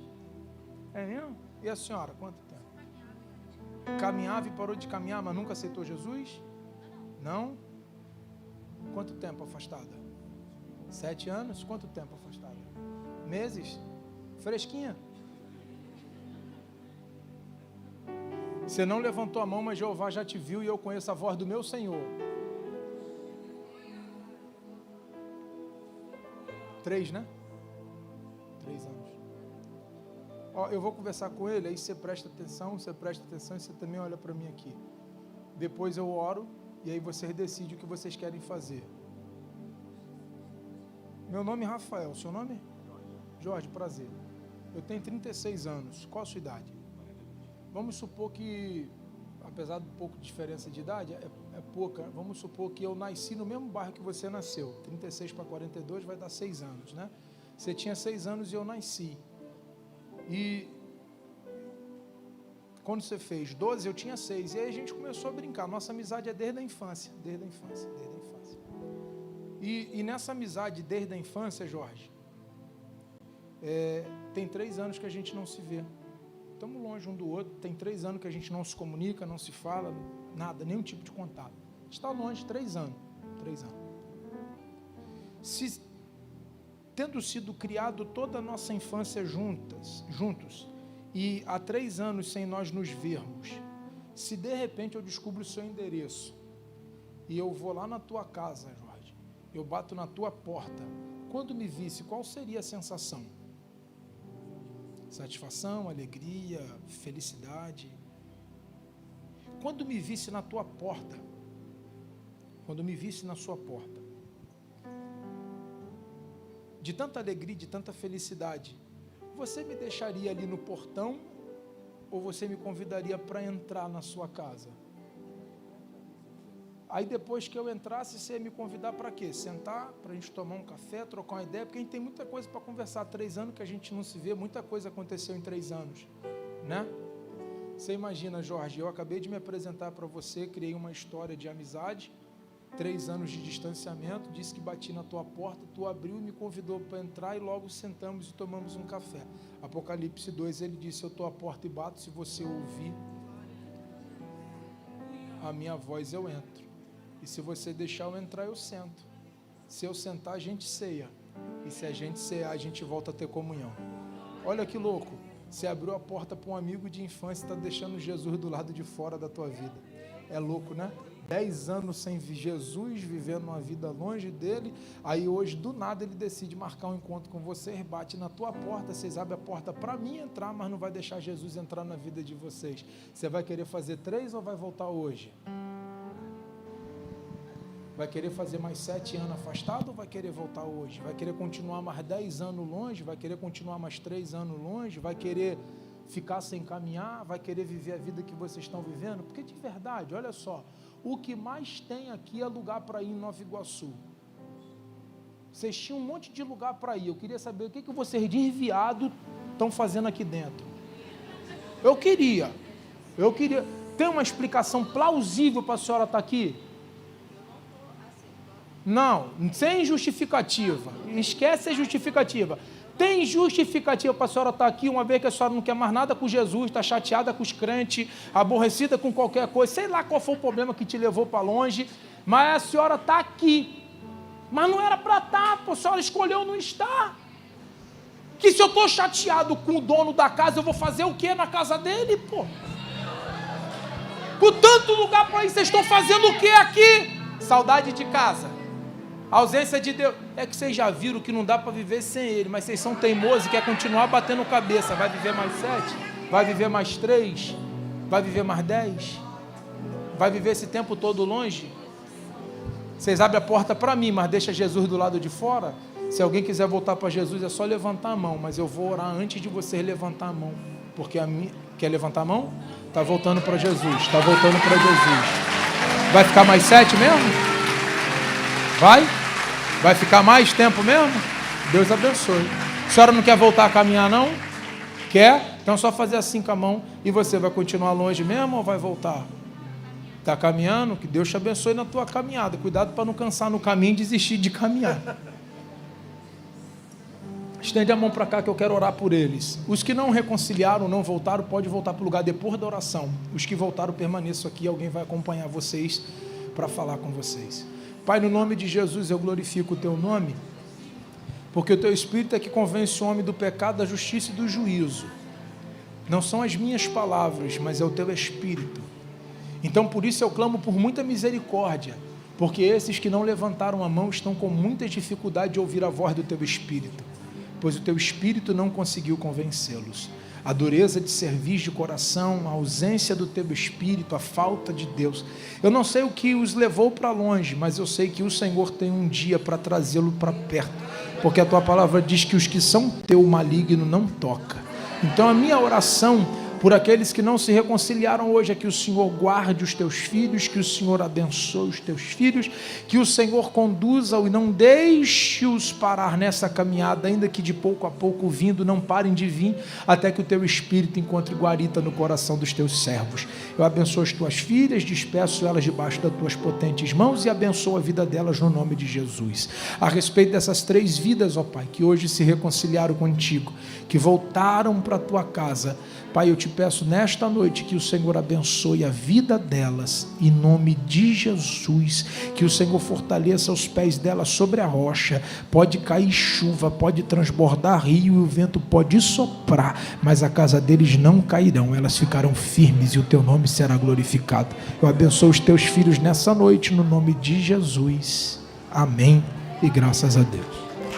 [SPEAKER 1] É mesmo? E a senhora, quanto tempo? Caminhava e parou de caminhar, mas nunca aceitou Jesus? Não? Quanto tempo afastada? 7 anos? Quanto tempo afastada? Meses? Fresquinha? Você não levantou a mão, mas Jeová já te viu e eu conheço a voz do meu Senhor. 3, né? 3 anos. Ó, eu vou conversar com ele, aí você presta atenção e você também olha para mim aqui. Depois eu oro e aí vocês decidem o que vocês querem fazer. Meu nome é Rafael, seu nome? Jorge, prazer. Eu tenho 36 anos. Qual a sua idade? Vamos supor que, apesar de pouco de diferença de idade, é pouca. Vamos supor que eu nasci no mesmo bairro que você nasceu. 36 para 42 vai dar 6 anos, né? Você tinha 6 anos e eu nasci. E quando você fez 12, eu tinha 6. E aí a gente começou a brincar. Nossa amizade é desde a infância. Desde a infância. E nessa amizade desde a infância, Jorge, tem 3 anos que a gente não se vê. Estamos longe um do outro. Tem 3 anos que a gente não se comunica, não se fala, nada, nenhum tipo de contato. A gente está longe 3 anos. 3 anos. Tendo sido criado toda a nossa infância juntos, e há 3 anos sem nós nos vermos, se de repente eu descubro o seu endereço e eu vou lá na tua casa, Jorge, eu bato na tua porta, quando me visse, qual seria a sensação? Satisfação, alegria, felicidade? Quando me visse na tua porta, quando me visse na sua porta, de tanta alegria, de tanta felicidade, você me deixaria ali no portão ou você me convidaria para entrar na sua casa? Aí depois que eu entrasse, você ia me convidar para quê? Sentar, para a gente tomar um café, trocar uma ideia, porque a gente tem muita coisa para conversar. 3 anos que a gente não se vê, muita coisa aconteceu em 3 anos, né? Você imagina, Jorge, eu acabei de me apresentar para você, criei uma história de amizade, 3 anos de distanciamento, disse que bati na tua porta, tu abriu e me convidou para entrar e logo sentamos e tomamos um café. Apocalipse 2, ele disse, eu estou à porta e bato, se você ouvir a minha voz eu entro. E se você deixar eu entrar, eu sento. Se eu sentar, a gente ceia. E se a gente cear, a gente volta a ter comunhão. Olha que louco. Você abriu a porta para um amigo de infância e está deixando Jesus do lado de fora da tua vida. É louco, né? 10 anos sem Jesus, vivendo uma vida longe dele. Aí hoje, do nada, ele decide marcar um encontro com vocês, bate na tua porta, vocês abrem a porta para mim entrar, mas não vai deixar Jesus entrar na vida de vocês. Você vai querer fazer 3 ou vai voltar hoje? Vai querer fazer mais 7 anos afastado ou vai querer voltar hoje? Vai querer continuar mais 10 anos longe? Vai querer continuar mais 3 anos longe? Vai querer ficar sem caminhar? Vai querer viver a vida que vocês estão vivendo? Porque de verdade, olha só, o que mais tem aqui é lugar para ir em Nova Iguaçu. Vocês tinham um monte de lugar para ir. Eu queria saber o que vocês desviados estão fazendo aqui dentro. Eu queria. Tem uma explicação plausível para a senhora estar aqui? Não, sem justificativa. Esquece a justificativa. Tem justificativa para a senhora estar aqui, uma vez que a senhora não quer mais nada com Jesus, está chateada com os crentes, aborrecida com qualquer coisa, sei lá qual foi o problema que te levou para longe, mas a senhora está aqui. Mas não era para estar, a senhora escolheu não estar. Que se eu estou chateado com o dono da casa, eu vou fazer o quê na casa dele, pô? Com tanto lugar para ir, vocês estão fazendo o quê aqui? Saudade de casa. A ausência de Deus. É que vocês já viram que não dá para viver sem Ele, mas vocês são teimosos e querem continuar batendo cabeça. Vai viver mais 7? Vai viver mais 3? Vai viver mais 10? Vai viver esse tempo todo longe? Vocês abrem a porta para mim, mas deixa Jesus do lado de fora? Se alguém quiser voltar para Jesus, é só levantar a mão, mas eu vou orar antes de vocês levantar a mão. Porque a minha... Quer levantar a mão? Está voltando para Jesus. Está voltando para Jesus. Vai ficar mais 7 mesmo? Vai? Vai ficar mais tempo mesmo? Deus abençoe. A senhora não quer voltar a caminhar, não? Quer? Então é só fazer assim com a mão. E você vai continuar longe mesmo ou vai voltar? Está caminhando? Que Deus te abençoe na tua caminhada. Cuidado para não cansar no caminho e desistir de caminhar. Estende a mão para cá que eu quero orar por eles. Os que não reconciliaram, não voltaram, pode voltar para o lugar depois da oração. Os que voltaram, permaneçam aqui. Alguém vai acompanhar vocês para falar com vocês. Pai, no nome de Jesus, eu glorifico o Teu nome, porque o Teu Espírito é que convence o homem do pecado, da justiça e do juízo. Não são as minhas palavras, mas é o Teu Espírito. Então, por isso eu clamo por muita misericórdia, porque esses que não levantaram a mão estão com muita dificuldade de ouvir a voz do Teu Espírito, pois o Teu Espírito não conseguiu convencê-los. A dureza de servir de coração, a ausência do Teu Espírito, a falta de Deus. Eu não sei o que os levou para longe, mas eu sei que o Senhor tem um dia para trazê-lo para perto, porque a Tua palavra diz que os que são Teu, maligno não toca. Então a minha oração por aqueles que não se reconciliaram hoje é que o Senhor guarde os Teus filhos, que o Senhor abençoe os Teus filhos, que o Senhor conduza-os e não deixe-os parar nessa caminhada, ainda que de pouco a pouco vindo, não parem de vir, até que o Teu Espírito encontre guarita no coração dos Teus servos. Eu abençoo as Tuas filhas, despeço elas debaixo das Tuas potentes mãos e abençoo a vida delas no nome de Jesus. A respeito dessas 3 vidas, ó Pai, que hoje se reconciliaram contigo, que voltaram para a Tua casa, Pai, eu te peço nesta noite que o Senhor abençoe a vida delas, em nome de Jesus, que o Senhor fortaleça os pés delas sobre a rocha. Pode cair chuva, pode transbordar rio e o vento pode soprar, mas a casa deles não cairão, elas ficarão firmes e o teu nome será glorificado. Eu abençoo os teus filhos nessa noite, no nome de Jesus. Amém e graças a Deus.